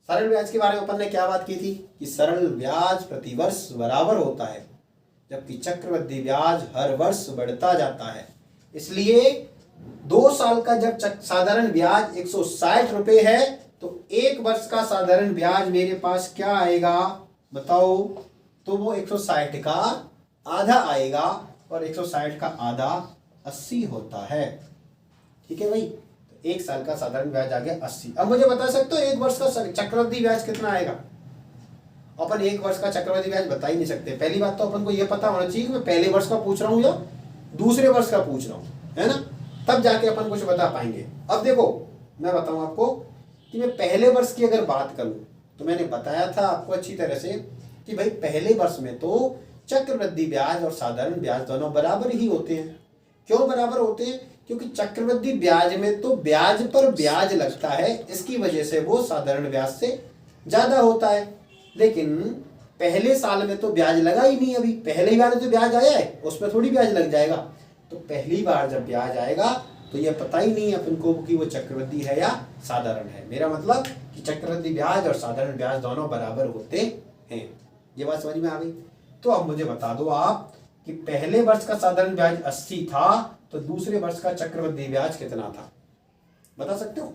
सरल ब्याज के बारे में अपन ने क्या बात की थी कि सरल ब्याज प्रतिवर्ष बराबर होता है, जबकि चक्रवृद्धि ब्याज हर वर्ष बढ़ता जाता है। इसलिए 2 साल का जब साधारण ब्याज 160 रुपये है तो 1 वर्ष का साधारण ब्याज मेरे पास क्या आएगा बताओ, तो वो 160 का आधा आएगा, और 160 का आधा 80 होता है। ठीक है भाई, तो 1 साल का साधारण ब्याज आ गया 80। अब मुझे बता सकते हो 1 वर्ष का चक्रवृद्धि ब्याज कितना आएगा। अपन 1 वर्ष का चक्रवृद्धि ब्याज बता ही नहीं सकते। पहली बात तो अपन को यह पता होना चाहिए कि मैं पहले वर्ष का पूछ रहा हूं या दूसरे वर्ष का पूछ रहा हूं, है ना, तब जाके अपन कुछ बता पाएंगे। अब देखो मैं बताऊं आपको कि मैं पहले वर्ष की अगर बात करूं तो मैंने बताया था आपको अच्छी तरह से कि भाई पहले वर्ष में तो चक्रवृद्धि ब्याज और साधारण ब्याज दोनों बराबर ही होते हैं। क्यों बराबर होते हैं, क्योंकि चक्रवृद्धि ब्याज में तो ब्याज पर ब्याज लगता है, इसकी वजह से वो साधारण ब्याज से ज्यादा होता है। लेकिन पहले साल में तो ब्याज लगा ही नहीं, अभी पहली बार जो ब्याज आया है उसमें थोड़ी ब्याज लग जाएगा। तो पहली बार जब ब्याज आएगा तो ये पता ही नहीं है अपन को कि वो चक्रवृद्धि है या साधारण है। मेरा मतलब कि चक्रवृद्धि ब्याज और साधारण ब्याज दोनों बराबर होते हैं। ये बात समझ में आ गई। तो अब मुझे बता दो आप कि पहले वर्ष का साधारण ब्याज 80 था तो दूसरे वर्ष का चक्रवृद्धि ब्याज कितना था, बता सकते हो।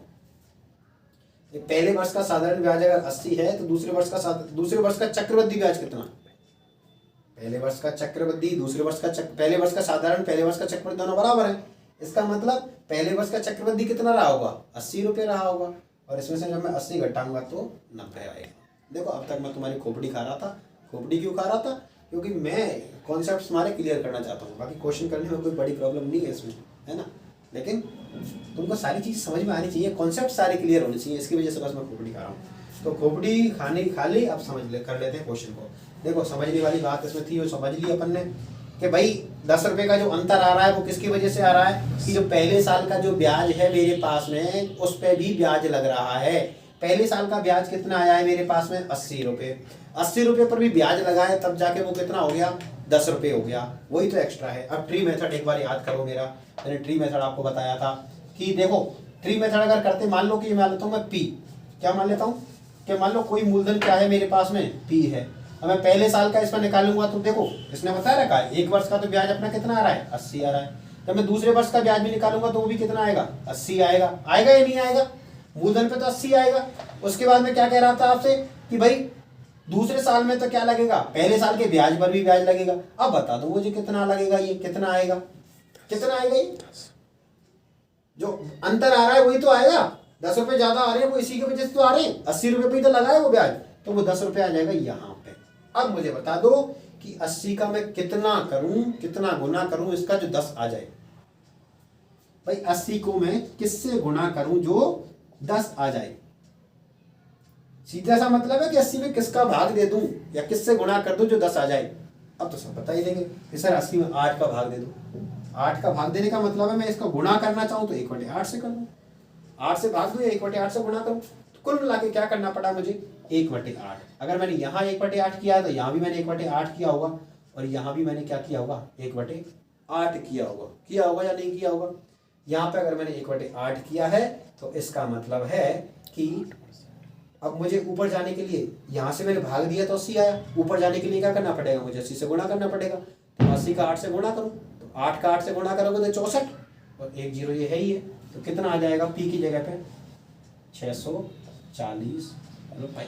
पहले वर्ष का साधारण ब्याज अगर 80 है तो दूसरे वर्ष का चक्रवृद्धि ब्याज कितना, पहले वर्ष का चक्रवृद्धि दूसरे वर्ष का पहले वर्ष का साधारण पहले वर्ष का चक्रवृद्धि दोनों बराबर है। इसका मतलब पहले वर्ष का चक्रवृद्धि कितना रहा होगा 80 रुपये रहा होगा, और इसमें से जब मैं 80 घटाऊंगा तो 90 आएगा। देखो अब तक मैं तुम्हारी खोपड़ी खा रहा था। खोपड़ी क्यों खा रहा था, क्योंकि मैं कॉन्सेप्ट तुम्हारे क्लियर करना चाहता हूँ। बाकी क्वेश्चन करने में कोई बड़ी प्रॉब्लम नहीं है इसमें, है ना, लेकिन तुमको सारी चीज़ समझ में आनी चाहिए, कॉन्सेप्ट सारे क्लियर होने चाहिए। इसकी वजह से बस मैं खोपड़ी खा रहा हूँ। तो खोपड़ी खाने खा ली, अब कर लेते हैं क्वेश्चन को। देखो समझने वाली बात इसमें थी, वो समझ ली अपन ने कि भाई 10 रुपये का जो अंतर आ रहा है वो किसकी वजह से आ रहा है कि जो पहले साल का जो ब्याज है मेरे पास में उस पर भी ब्याज लग रहा है। पहले साल का ब्याज कितना आया है मेरे पास में 80 रुपये। 80 रुपये पर भी ब्याज लगा है, तब जाके वो कितना हो गया 10 रुपये हो गया, वही तो एक्स्ट्रा है। अब ट्री मेथड एक बार याद करो मेरा, मैंने ट्री मेथड आपको बताया था कि देखो ट्री मेथड अगर करते, मान लो कि मान लेता हूँ मैं पी, क्या मान लेता हूँ कि मान लो कोई मूलधन क्या है मेरे पास में पी है। अब मैं पहले साल का इसमें निकालूंगा तो देखो इसने बता रखा है 1 वर्ष का तो ब्याज अपना कितना आ रहा है 80 आ रहा है। जब मैं दूसरे वर्ष का ब्याज भी निकालूंगा तो वो भी कितना आएगा 80 आएगा। आएगा या नहीं आएगा, मूलधन पे तो 80 आएगा। उसके बाद में क्या कह रहा था आपसे कि भाई दूसरे साल में तो क्या लगेगा, पहले साल के ब्याज पर भी ब्याज लगेगा। अब बता दो मुझे कितना लगेगा, ये कितना आएगा, कितना आएगा, ये जो अंतर आ रहा है वही तो आएगा। 10 रुपये ज्यादा आ रहे हैं वो इसी की वजह से तो आ रहे हैं, 80 रुपये पे ही तो लगा है वो ब्याज, तो वो 10 रुपये आ जाएगा यहाँ पे। अब मुझे बता दो कि 80 का मैं कितना करूं, कितना गुना करूं इसका जो 10 आ जाए। भाई 80 को मैं किससे गुना करूं जो 10 आ जाए। सीधा सा मतलब है कि 80 में किसका भाग दे दूं या किससे गुणा कर दूं जो 10 आ जाए। अब तो सब बता ही देंगे कि सर 80 में 8 का भाग दे दूं। 8 का भाग देने का मतलब है मैं इसका गुणा करना चाहूं तो 1/8 से कर दूं, 8 से भाग दूं या 1/8 से गुणा करूं। तो कुल मिला के क्या करना पड़ा मुझे 1/8। अगर मैंने यहाँ 1/8 किया तो यहाँ भी मैंने 1/8 किया होगा, और यहाँ भी मैंने क्या किया होगा 1/8 किया होगा या नहीं किया होगा। यहाँ पे अगर मैंने 1/8 किया है तो इसका मतलब है कि अब मुझे ऊपर जाने के लिए यहाँ से मैंने भाग दिया तो 80 आया, ऊपर जाने के लिए क्या करना पड़ेगा मुझे 80 से गुणा करना पड़ेगा। तो 80 का 8 से गुणा करूँ, तो 8 का 8 से गुणा करोगे तो 64, और 1 0 ये है ही है, तो कितना आ जाएगा पी की जगह पे 640 रुपये।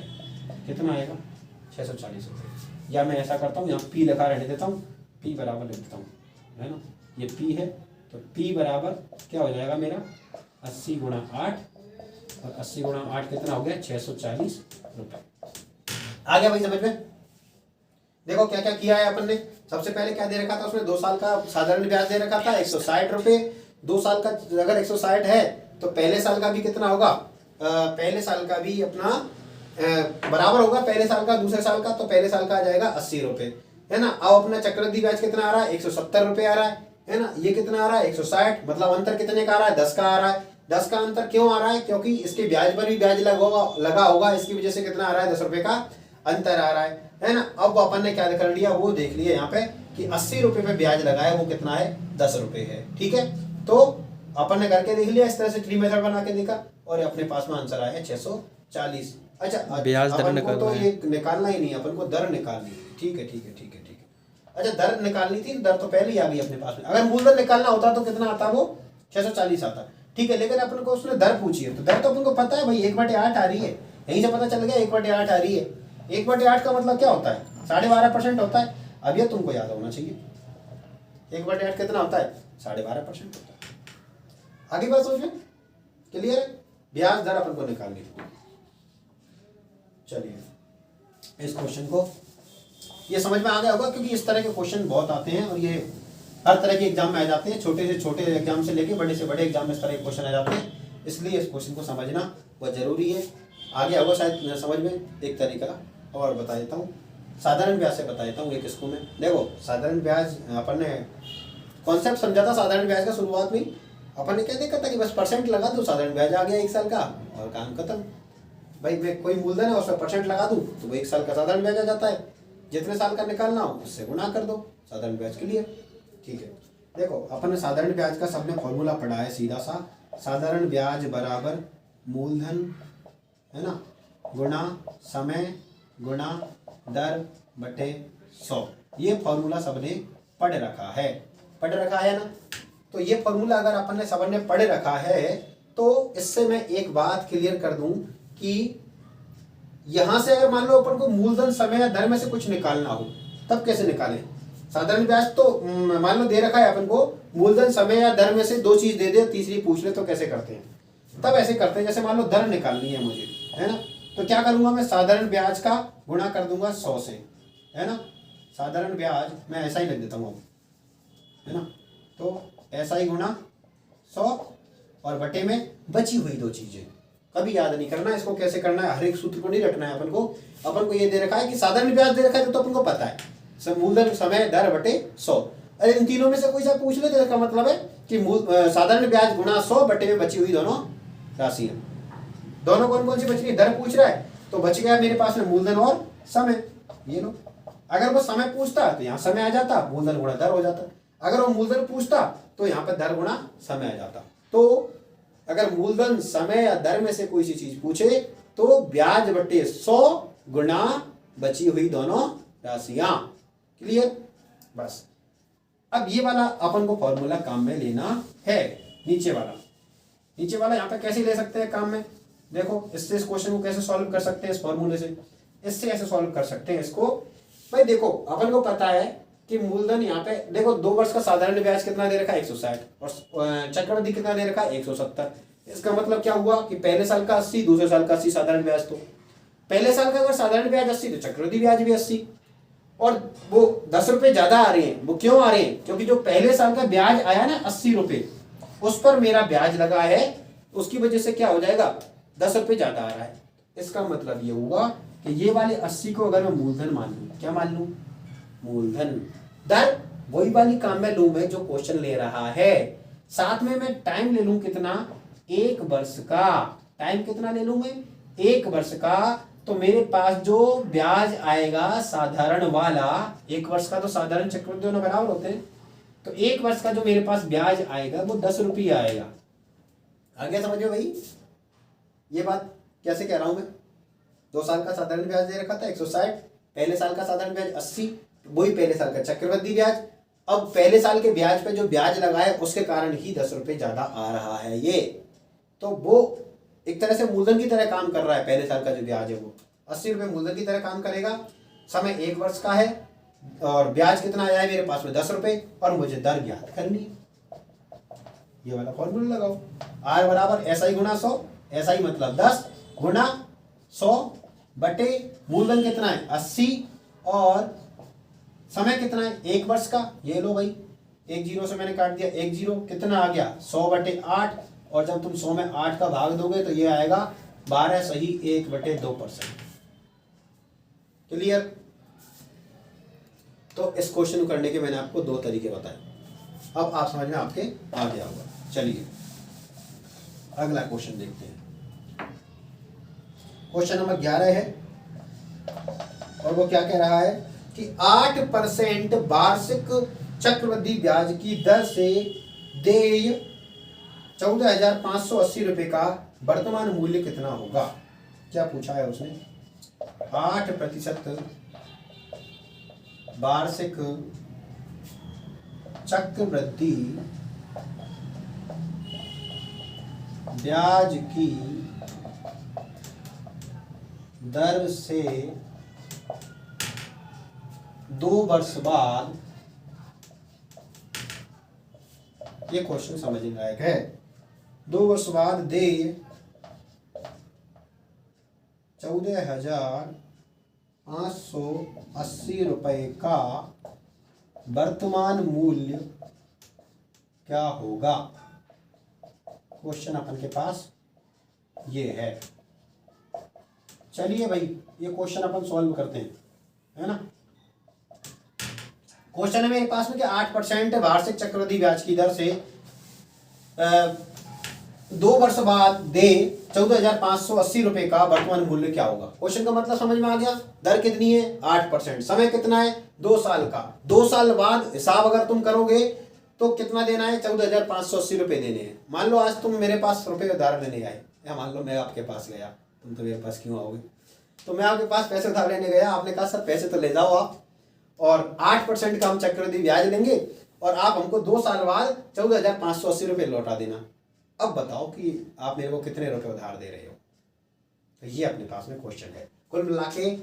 कितना आएगा 640 रुपये। या मैं ऐसा करता हूँ, यहाँ पी लिखा रहने देता हूँ, पी बराबर लिख देता हूँ, है ना, ये पी है, तो पी बराबर क्या हो जाएगा मेरा 80 गुणा 8, और 80 गुणा 8 कितना हो गया 640 रुपये। आ गया भाई समझ में? देखो क्या क्या किया है अपन ने। सबसे पहले क्या दे रखा था उसने, 2 साल का साधारण ब्याज दे रखा था 160 रुपये। 2 साल का अगर 160 है तो पहले साल का भी कितना होगा, पहले साल का भी अपना बराबर होगा पहले साल का दूसरे साल का, तो पहले साल का आ जाएगा 80 रुपये, है ना। अब अपना चक्रवृद्धि ब्याज कितना आ रहा है 170 रुपये आ रहा है ना। ये कितना आ रहा है 160, मतलब अंतर कितने का आ रहा है 10 का आ रहा है। 10 का अंतर क्यों आ रहा है, क्योंकि इसके ब्याज पर भी ब्याज लगा होगा, इसकी वजह से कितना आ रहा है 10 रुपये का अंतर आ रहा है ना। अब अपन ने क्या कर लिया वो देख लिया यहाँ पे कि 80 रुपये पे ब्याज लगाया, वो कितना है 10 रुपये है, ठीक है। तो अपन ने करके देख लिया, इस तरह से ट्री मेथड बना के देखा, और अपने पास में आंसर आया है 640। अच्छा ब्याज दर अपन को तो निकालना ये निकालना ही नहीं, अपन को दर निकालनी है, ठीक है ठीक है ठीक है ठीक है। अच्छा दर निकालनी थी, दर तो पहले ही आ गई अपने पास में। अगर मूलधन निकालना होता तो कितना आता, वो 640 आता, ठीक है। लेकिन अपन को उसने दर पूछी है, तो दर तो अपन को पता है भाई 1/8 आ रही है, यहीं से पता चल गया 1/8 आ रही है। 1/8 का मतलब क्या होता है 12.5% होता है। अब ये तुमको याद होना चाहिए, 1/8 कितना होता है 12.5% होता है। आगे बात सोचें, क्लियर है? ब्याज दर अपन को निकालनी है। चलिए इस क्वेश्चन को ये समझ में आ गया होगा, क्योंकि इस तरह के क्वेश्चन बहुत आते हैं और ये हर तरह के एग्जाम में आ जाते हैं, छोटे से छोटे एग्जाम से लेके बड़े से बड़े एग्जाम में इस तरह के क्वेश्चन आ जाते हैं, इसलिए इस क्वेश्चन को समझना बहुत जरूरी है। आगे होगा शायद समझ में। एक तरीका और बता देता हूँ, साधारण ब्याज से बता देता हूँ एक इसको मैं। देखो साधारण ब्याज अपन ने कॉन्सेप्ट समझा था साधारण ब्याज का शुरुआत में। अपन ने क्या देखा था कि बस परसेंट लगा दो, साधारण ब्याज आ गया 1 साल का और काम खत्म। भाई मैं कोई मूलधन है उसमें परसेंट लगा दूं तो वो 1 साल का साधारण ब्याज आ जाता है। जितने साल का निकालना हो उससे गुना कर दो, साधारण ब्याज के लिए, ठीक है। देखो अपन ने साधारण ब्याज का सबने फॉर्मूला पढ़ा है सीधा सा, साधारण ब्याज बराबर मूलधन, है ना, गुणा समय गुणा दर बटे 100। ये फॉर्मूला सबने पढ़ रखा है ना। तो ये फॉर्मूला अगर अपन ने सबने पढ़ रखा है तो इससे मैं एक बात क्लियर कर दूं कि यहां से अगर मान लो अपन को मूलधन समय या दर में से कुछ निकालना हो तब कैसे निकालें। साधारण ब्याज तो मान लो दे रखा है अपन को, मूलधन समय या दर में से 2 चीज दे दे, तीसरी पूछ ले, तो कैसे करते हैं, तब ऐसे करते हैं जैसे मान लो दर निकालनी है मुझे, है ना। तो क्या करूंगा मैं, साधारण ब्याज का गुणा कर दूंगा 100 से, है ना। साधारण ब्याज मैं ऐसा ही लिख देता हूँ, है ना। तो ऐसा ही गुणा 100 और बटे में बची हुई 2 चीजें। कभी याद नहीं करना इसको कैसे करना है, हर एक सूत्र को नहीं रखना है अपन को ये दे रखा है कि साधारण ब्याज दे रखा है तो अपन को पता है, मूलधन समय दर बटे 100। अरे इन तीनों में से कोई सा पूछ ले तो इसका मतलब है कि साधारण ब्याज गुणा 100 बटे में बची हुई दोनों राशियां। दोनों कौन कौन सी बच रही है, दर पूछ रहा है तो बच गया मेरे पास में मूलधन और समय, ये लो। अगर वो समय पूछता तो यहाँ समय आ जाता, मूलधन गुणा दर हो जाता। अगर वो मूलधन पूछता तो यहाँ पर दर गुणा समय आ जाता। तो अगर मूलधन समय या दर में से कोई सी चीज पूछे तो ब्याज बटे 100 गुणा बची हुई दोनों राशियां। क्लियर? बस अब ये वाला अपन को फॉर्मूला काम में लेना है। नीचे वाला यहाँ पे कैसे ले सकते हैं काम में, देखो इससे इस क्वेश्चन को कैसे सॉल्व कर सकते हैं, इस फॉर्मूले से इससे ऐसे सॉल्व कर सकते हैं इसको। भाई देखो अपन को पता है कि मूलधन यहाँ पे देखो 2 वर्ष का साधारण ब्याज कितना दे रखा है 160 और चक्रवृद्धि कितना दे रखा है 170। इसका मतलब क्या हुआ कि पहले साल का 80, दूसरे साल का 80 साधारण ब्याज। तो पहले साल का अगर साधारण ब्याज 80 तो चक्रवृद्धि ब्याज भी 80, और वो 10 रुपए ज्यादा आ रहे हैं। वो क्यों आ रहे हैं, क्योंकि जो पहले साल का ब्याज आया ना 80 रुपए, उस पर मेरा ब्याज लगा है, उसकी वजह से क्या हो जाएगा 10 रुपए ज्यादा आ रहा है। इसका मतलब ये हुआ कि ये वाले 80 को अगर मैं मूलधन मान लूं, क्या मान लूं, मूलधन। दर वही वाली काम में लूं मैं जो क्वेश्चन ले रहा है, साथ में मैं टाइम ले लूं कितना, 1 वर्ष का। टाइम कितना ले लूं मैं, 1 वर्ष का। तो मेरे पास जो ब्याज आएगा साधारण वाला, 1 वर्ष का तो साधारण चक्रवृद्धि दोनों बराबर होते हैं, तो 1 वर्ष का जो मेरे पास ब्याज आएगा वो 10 रुपये आएगा। आगे समझो भाई ये बात कैसे कह रहा हूं मैं। 2 साल का साधारण ब्याज दे रखा था 160, पहले साल का साधारण ब्याज 80, वही पहले साल का चक्रवृद्धि ब्याज, अब पहले साल के ब्याज पे जो ब्याज लगा है उसके कारण ही 10 रुपये ज्यादा आ रहा है ये। तो वो एक तरह से मूलधन की तरह काम कर रहा है। पहले साल का जो ब्याज है वो 80 रुपये मूलधन की तरह काम करेगा। समय 1 वर्ष का है और ब्याज कितना आया है मेरे पास में 10 रुपये, और मुझे दर ज्ञात करनी है। ये वाला फॉर्मूला लगाओ, आर बराबर SI गुणा 100। SI मतलब 10 गुणा 100 बटे मूलधन कितना है 80 और समय कितना है 1 वर्ष का। ये लो भाई, 1 जीरो से मैंने काट दिया, 1 जीरो कितना आ गया 100 बटे 8, और जब तुम 100 में 8 का भाग दोगे तो ये आएगा 12 सही 1 बटे 2%। क्लियर। तो इस क्वेश्चन को करने के मैंने आपको 2 तरीके बताए, अब आप समझ में आपके आ गया होगा। चलिए अगला क्वेश्चन देखते हैं। क्वेश्चन नंबर 11 है और वो क्या कह रहा है कि 8% वार्षिक चक्रवृद्धि ब्याज की दर से देय 14,580 रुपये का वर्तमान मूल्य कितना होगा। क्या पूछा है उसने, 8% वार्षिक चक्रवृद्धि ब्याज की दर से 2 वर्ष बाद, ये क्वेश्चन समझने लायक है, 2 वर्ष बाद दे 14,580 रुपये का वर्तमान मूल्य क्या होगा। क्वेश्चन अपन के पास ये है। चलिए भाई ये क्वेश्चन अपन सॉल्व करते हैं, है ना। क्वेश्चन है मेरे पास में कि 8% वार्षिक चक्रवृद्धि ब्याज की दर से 2 वर्ष बाद दे 14,580 रुपये का वर्तमान मूल्य क्या होगा। क्वेश्चन का मतलब समझ में आ गया। दर कितनी है 8%, समय कितना है 2 साल का। 2 साल बाद हिसाब अगर तुम करोगे तो कितना देना है 14,580 रुपये देने हैं। मान लो आज तुम मेरे पास रुपये उधार लेने आए, या मान लो मैं आपके पास गया, तुम तो मेरे पास क्यों आओगे, तो मैं आपके पास पैसे उधार लेने गया, आपने कहा सर पैसे तो ले जाओ आप, और 8% का हम चक्रवृद्धि ब्याज लेंगे और आप हमको 2 साल बाद 14,580 रुपये लौटा देना। अब बताओ कि आप मेरे को कितने रुपए उधार दे रहे हो। तो ये अपने पास में क्वेश्चन है। कुल मिला के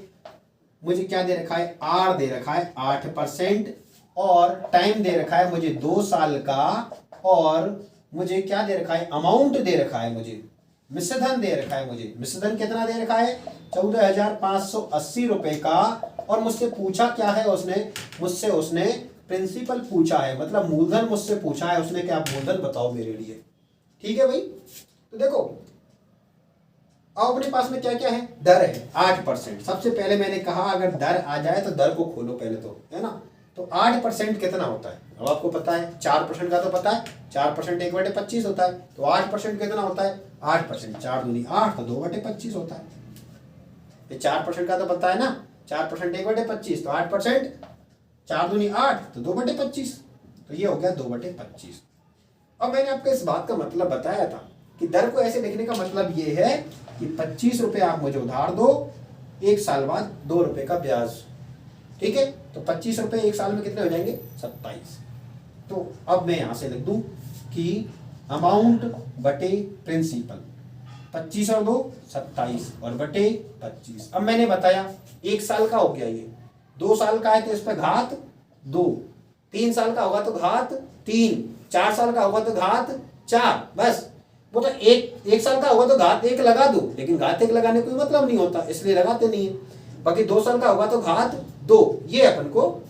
मुझे क्या दे रखा है, आर दे रखा है 8% और टाइम दे रखा है मुझे 2 साल का, और मुझे क्या दे रखा है अमाउंट दे रखा है, मुझे मिश्रधन दे रखा है। मुझे मिश्रधन कितना दे रखा है 14,580 रुपये का, और मुझसे पूछा क्या है उसने उसने प्रिंसिपल पूछा है, मतलब मूलधन मुझसे पूछा है उसने कि आप मूलधन बताओ मेरे लिए। ठीक है भाई। तो देखो अब अपने पास में क्या क्या है, दर है 8%। सबसे पहले मैंने कहा अगर दर आ जाए तो दर को खोलो पहले, तो है ना। तो 8% कितना होता है, अब आपको पता है 4% का तो पता है, 4% 1/25 होता है। तो 8% कितना होता है, 8% 4 दूनी 8 तो 2/25 होता है। ये 4% का तो पता है ना, 4% 1/25, तो 8% 4 दूनी 8 तो 2/25, तो ये हो गया 2/25। अब मैंने आपको इस बात का मतलब बताया था कि दर को ऐसे लिखने का मतलब ये है कि 25 रुपये आप मुझे उधार दो, 1 साल बाद 2 रुपये का ब्याज। ठीक है, तो 25 रुपये 1 साल में कितने हो जाएंगे 27। तो अब मैं यहां से लिख दूं कि अमाउंट बटे प्रिंसिपल, 25 और 2 27 और बटे 25। अब मैंने बताया 1 साल का हो गया, ये 2 साल का है तो इस पर घात 2, 3 साल का होगा तो घात 3, 4 साल का होगा तो घात 4। बस वो तो एक साल का होगा तो घात 1 लगा दो, लेकिन घात 1 लगाने कोई मतलब नहीं होता इसलिए लगाते नहीं है। बाकी 2 साल का होगा तो घात 2, ये अपन को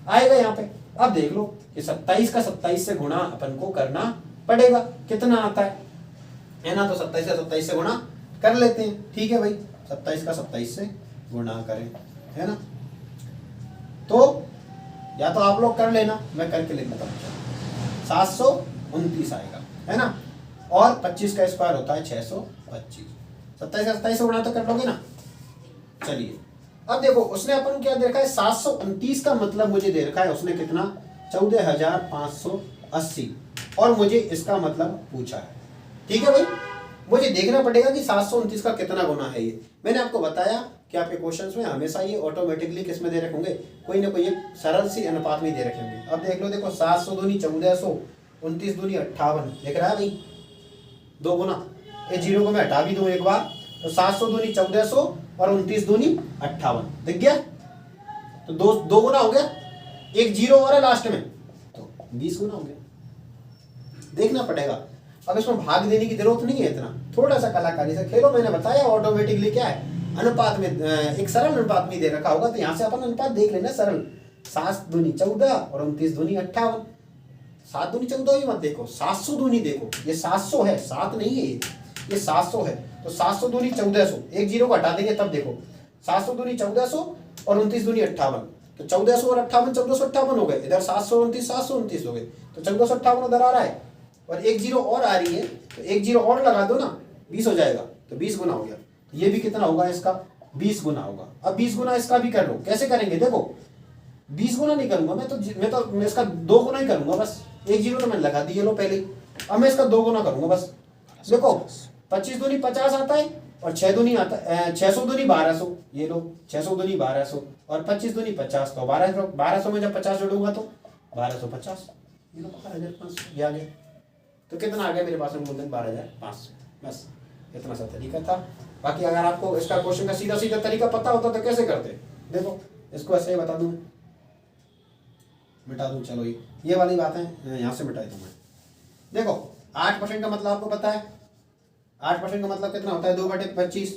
आएगा यहाँ पे। अब देख लो कि 27 का 27 से गुणा अपन को करना पड़ेगा, कितना आता है ना। तो 27 का 27 से गुणा कर लेते हैं। ठीक है भाई, 27 का 27 से गुणा करें, है ना। तो या तो आप लोग कर लेना, मैं करके लिख देता हूँ। 729 आएगा, है ना। और 25 का स्क्वायर होता है 625। 27 का 27 से गुणा तो कर लोगे ना। चलिए अब देखो उसने अपन क्या दे रखा है 729 का मतलब मुझे दे रखा है उसने कितना 14,580, और मुझे इसका मतलब पूछा है। ठीक है भाई, मुझे देखना पड़ेगा कि 729 का कितना गुना है। ये मैंने आपको बताया कि आपके क्वेश्चंस में हमेशा ये ऑटोमेटिकली किस में दे रखे होंगे, कोई ना कोई एक सरल सी अनुपात में दे रखे होंगे। अब देख लो, देखो 700 दूनी 1400, 29 दूनी 58 दिख रहा है भाई, 2 गुना। ये जीरो को मैं हटा भी दूं एक बार, तो 700 दूनी 1400 और 29 दूनी 58 दिख गया। तो दो गुना हो गया, एक जीरो और है लास्ट में, तो 20 गुना हो गया। देखना पड़ेगा। अब इसमें भाग देने की जरूरत नहीं है, इतना थोड़ा सा कलाकारी से खेलो। मैंने बताया ऑटोमेटिकली क्या है, अनुपात में एक सरल अनुपात में दे रखा होगा, तो यहाँ से अपन अनुपात देख लेना सरल। 7 दूनी 14 और 29 दूनी 58। 7 दूनी 14 ही मत देखो, 700 दूनी देखो, ये 700 है, 7 नहीं है ये 700 है। तो 700 दूनी 1400, एक जीरो को हटा देंगे तब देखो, 700 दूनी 1400 और 29 दूनी 58, तो 1400 और 58 1458 हो गए। इधर 729 729 हो गए, तो 1458 उधर आ रहा है, और एक जीरो और आ रही है, तो एक जीरो और लगा दो ना, 20 हो जाएगा, तो 20 गुना हो गया। ये भी कितना होगा इसका, 20 गुना होगा। अब 20 गुना इसका भी कर लो, कैसे करेंगे देखो, 20 गुना नहीं करूंगा मैं इसका 2 गुना ही करूंगा बस। एक जीरो तो मैंने लगा दी, ये लो पहले। अब मैं इसका 2 गुना करूंगा बस। देखो 25 दूनी 50 आता है, और 6 दूनी आता है 600 दूनी 1200, ये लो 600 दूनी 1200 और 25 दूनी 50, तो 1200 में जब 50 जोड़ूंगा तो 1250, ये लो 12,500 ये आ गया। तो कितना आ गया मेरे पास में मूलधन, 12,500। बस इतना सा तरीका था। बाकी अगर आपको इसका क्वेश्चन का सीधा सीधा तरीका पता होता तो कैसे करते, देखो इसको ऐसे ही बता दूं, मिटा दूं, चलो ये वाली बातें यहाँ से मिटाई दूं मैं। देखो 8% का मतलब आपको पता है, 8% का मतलब कितना होता है, 2/25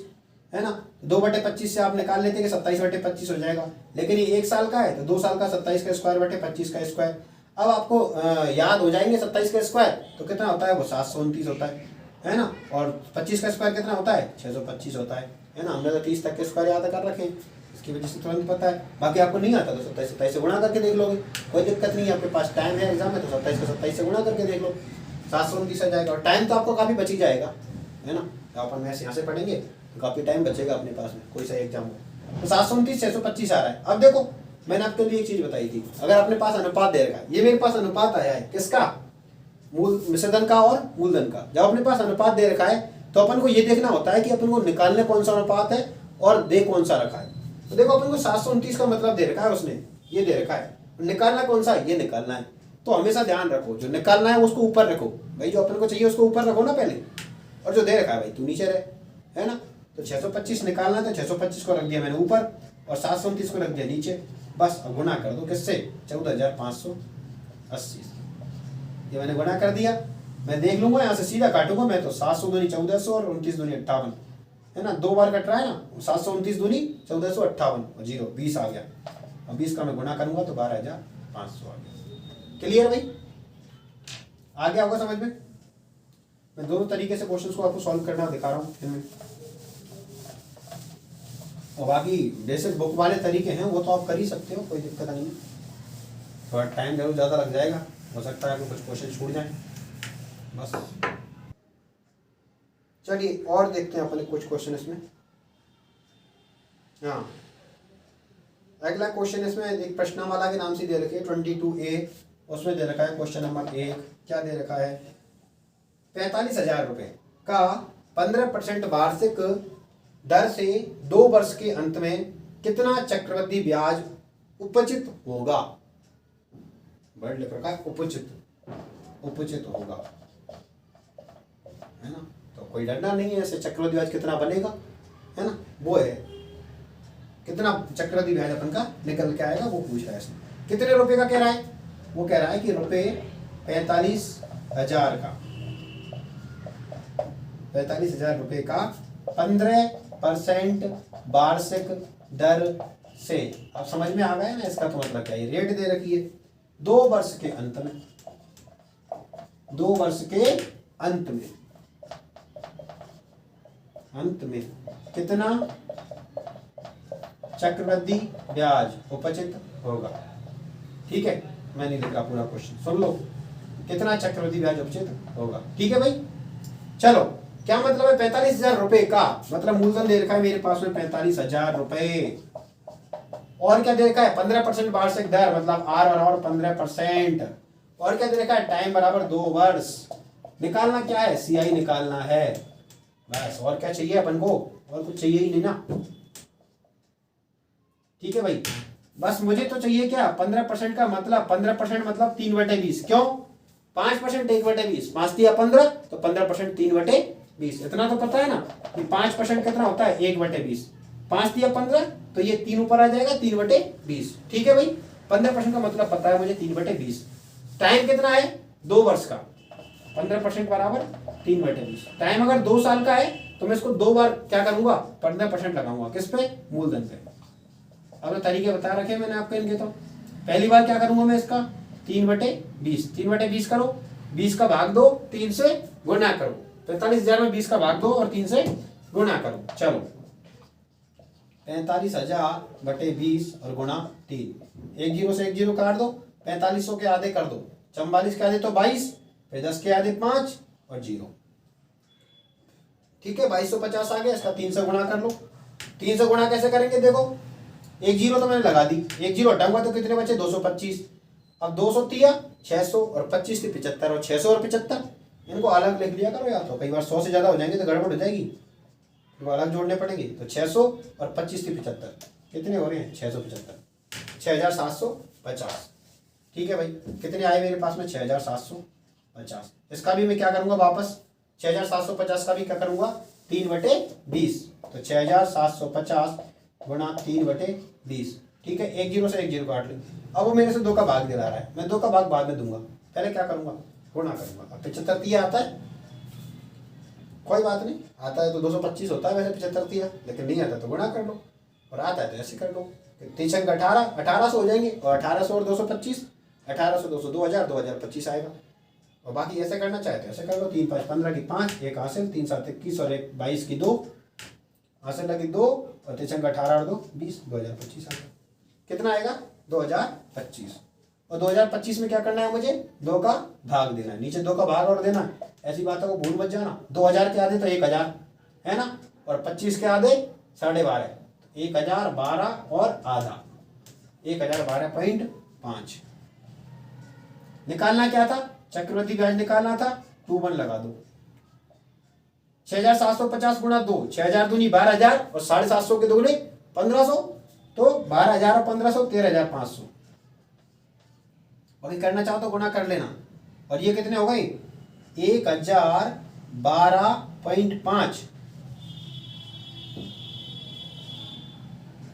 है ना। 2/25 से आप निकाल लेते हैं कि 27/25 हो जाएगा, लेकिन ये 1 साल का है, तो 2 साल का 27 का स्क्वायर बटे 25 का स्क्वायर। अब आपको याद हो जाएंगे 27 का स्क्वायर तो कितना होता है, वो 729 होता है ना। और 25 का स्क्वायर कितना होता है, 625 होता है ना। हमने तो 30 तक के स्क्वायर याद कर रखे हैं, इसकी वजह से तुरंत पता है। बाकी आपको नहीं आता तो 27 से गुणा करके देख लोगे, कोई दिक्कत नहीं है। आपके पास टाइम है एग्जाम में, तो 27 को 27 से गुणा करके देख लो, 729 आ जाएगा। और टाइम तो आपको काफ़ी बची जाएगा, है ना। तो अपन मैथ्स यहाँ से पढ़ेंगे तो काफ़ी टाइम बचेगा अपने पास में, कोई सा एग्जाम हो। तो 729 625 आ रहा है। अब देखो मैंने आपके लिए एक चीज़ बताई थी, अगर अपने पास अनुपात दे रखा है, ये मेरे पास अनुपात आया है किसका, मूल मिश्रधन का और मूलधन का। जब अपने पास अनुपात दे रखा है तो अपन को ये देखना होता है कि अपन को निकालने कौन सा अनुपात है और दे कौन सा रखा है। तो देखो अपन को 729 का मतलब दे रखा है उसने, ये दे रखा है, निकालना कौन सा है, ये निकालना है। तो हमेशा ध्यान रखो, जो निकालना है उसको ऊपर रखो भाई, जो अपन को चाहिए उसको ऊपर रखो ना पहले, और जो दे रखा है भाई तू नीचे रहे, है ना। तो 625 निकालना है तो 625 को रख दिया मैंने ऊपर और 729 को रख दिया नीचे। बस अब गुणा कर दो किससे, 14,580, ये मैंने गुणा कर दिया। मैं देख लूंगा यहाँ से सीधा काटूंगा मैं, तो 700 दूनी 1400 और 29 दूनी 58, है ना। 2 बार कट रहा है ना, 729 दूनी 1458 और 0 20 आ गया। अब 20 का मैं गुणा करूंगा तो 12,500 आ गया। क्लियर भाई, आ गया होगा समझ में। मैं दोनों तरीके से क्वेश्चंस को आपको सॉल्व करना दिखा रहा हूँ इनमें, और बाकी बेसिक बुक वाले तरीके हैं वो तो आप कर ही सकते हो, कोई दिक्कत नहीं है। थोड़ा टाइम जरूर ज़्यादा लग जाएगा, हो सकता है कि कुछ क्वेश्चन छूट जाए बस। चलिए और देखते हैं अपने कुछ क्वेश्चन इसमें। हाँ, अगला क्वेश्चन इसमें एक प्रश्नमाला के नाम से दे रखे 22A, उसमें दे रखा है क्वेश्चन नंबर 1, क्या दे रखा है, 45,000 रुपये का 15% वार्षिक दर से 2 वर्ष के अंत में कितना चक्रवृद्धि ब्याज उपचित होगा। वर्ड लिख रखा है उपचित होगा, है ना। तो कोई डरना नहीं है, ऐसे चक्रवृद्धि ब्याज कितना बनेगा, है ना, वो है कितना चक्रवृद्धि ब्याज अपन का निकल के आएगा, वो पूछ रहा है इसमें। कितने रुपए का कह रहा है, वो कह रहा है कि रुपये 45,000 का, 45,000 रुपये का 15% वार्षिक दर से। अब समझ में आ गया ना इसका तो मतलब क्या है, रेट दे रखी है 2 वर्ष के अंत में, 2 वर्ष के अंत में कितना चक्रवृद्धि ब्याज उपचित होगा। ठीक है, मैंने लिखा पूरा क्वेश्चन, सुन लो, कितना चक्रवृद्धि ब्याज उपचित होगा। ठीक है भाई, चलो क्या मतलब है 45,000 रुपए का, मतलब मूलधन दे रखा है मेरे पास में 45,000 रुपए, और क्या दे रखा है 15% वार्षिक दर, मतलब और 15%, और क्या दे रखा है टाइम बराबर 2 वर्ष। निकालना क्या है, CI निकालना है बस, और क्या चाहिए अपन को, और कुछ चाहिए ही नहीं ना। ठीक है भाई। बस मुझे तो चाहिए क्या 15% का मतलब 15% मतलब 3/20। क्यों 5% 1/20, 5 दिया 15 तो 15% 3/20। इतना तो पता है ना कि 5% कितना होता है 1/20। 5 दिया 15 तो ये 3 ऊपर आ जाएगा 3/20। ठीक है भाई 15% का मतलब पता है मुझे 3/20। टाइम कितना है 2 वर्ष का। 15% बराबर 3/20। टाइम अगर 2 साल का है तो मैं इसको 2 बार क्या करूंगा 15% लगाऊंगा। किस पे मूलधन पे। अब तरीके बता रखे मैंने आपको इनके। तो पहली बार क्या करूंगा मैं इसका 3/20। 3/20 करो 20 का भाग दो 3 से गुना करो। 45,000 में 20 का भाग दो और 3 से गुना करो। चलो 45,000/20 और गुणा 3। 1 0 से 1 0 काट दो। 4500 के आधे कर दो। 44 के आधे तो 22, फिर 10 के आधे 5 और 0। ठीक है 2250 आ गया। इसका 3 से गुणा कर लो। 3 से गुणा कैसे करेंगे देखो 1 0 तो मैंने लगा दी। 1 0 हटाऊंगा तो कितने बचे 225। अब 200 दिया 600 और 25 थी 75 और 600 और 75 इनको अलग लिख लिया करो। या तो कई बार 100 से ज्यादा हो जाएंगे तो गड़बड़ हो जाएगी तो अलग जोड़ने पड़ेंगे। तो 600 और 25 थी 75 कितने हो रहे हैं 675 6,750। ठीक है भाई कितने आए मेरे पास में 6,750। इसका भी मैं क्या करूंगा वापस 6,750 का भी क्या करूंगा 3/20। तो 6,750 गुणा 3/20। ठीक है 1 0 से 1 0 काट लो। अब वो मेरे से 2 का भाग दिला रहा है। मैं 2 का भाग बाद में दूंगा। पहले क्या करूंगा गुणा करूंगा। अब 75 तिया आता है कोई बात नहीं। आता है तो 225 होता है वैसे 75 तिया। लेकिन नहीं आता तो गुणा कर लो और आता है तो ऐसे कर लो। 3 अंक 1800 हो जाएंगे। और 1800 और 225 1800 200 2000 2025 आएगा। और बाकी ऐसे करना चाहे तो ऐसे कर लो। 3 5 15 की 5 1 हासिल 3 7 21 और 1 22 की 2 हासिल लगी 2 और 3 अंक 18 और 2 20 2025 आएगा। कितना आएगा 2025। और 2025 में क्या करना है मुझे 2 का भाग देना है। नीचे 2 का भाग और देना है। ऐसी बातों को भूल मत जाना। 2000 के आधे तो 1000 है ना और 25 के आधे 12.5। 1000 12 और आधा 1012.5। निकालना क्या था चक्रवृद्धि ब्याज निकालना था। 2 1 लगा दो। 6,750 गुणा 2 6,000 दूनी 12,000 और 750 के दोगुने 1,500 तो 12,000 और 1,500 13,500। अभी करना चाहो तो गुणा कर लेना। और ये कितने हो गए 1,012.5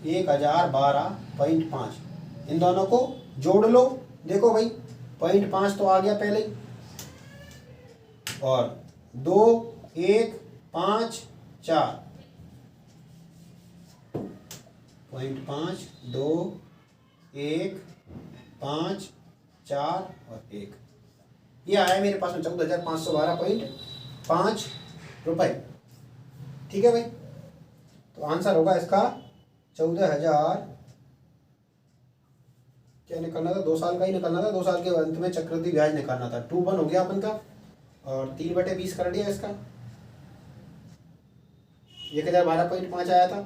1,012.5। इन दोनों को जोड़ लो। देखो भाई 0.5 तो आ गया पहले ही और 2 1 5 4 0.5 2 1 5 4 और 1 ये आया मेरे पास में 14,512.5 रुपए। ठीक है भाई तो आंसर होगा इसका 14,000। क्या निकालना था 2 साल का ही निकालना था। 2 साल के अंत में चक्रवृद्धि ब्याज निकालना था। 2 1 हो गया अपन का और 3/20 कर दिया। इसका 1,012.5 आया था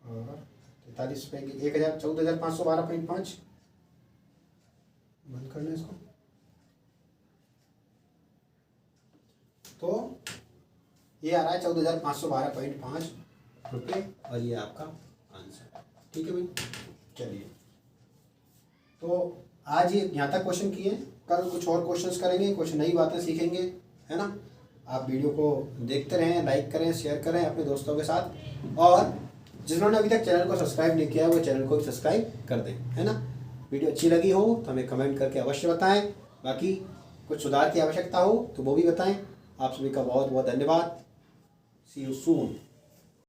और 43 रुपए की 14,512.5 बंद करना इसको। तो ये आ रहा है 14,512.5 रुपये और ये आपका आंसर। ठीक है भाई चलिए तो आज ये यहाँ तक क्वेश्चन किए। कल कुछ और क्वेश्चंस करेंगे कुछ नई बातें सीखेंगे है ना। आप वीडियो को देखते रहें लाइक करें शेयर करें अपने दोस्तों के साथ। और जिन्होंने अभी तक चैनल को सब्सक्राइब नहीं किया वो चैनल को भी सब्सक्राइब कर दें है ना। वीडियो अच्छी लगी हो तो हमें कमेंट करके अवश्य बताएं। बाकी कुछ सुधार की आवश्यकता हो तो वो भी बताएं। आप सभी का बहुत बहुत धन्यवाद। सी यू सून।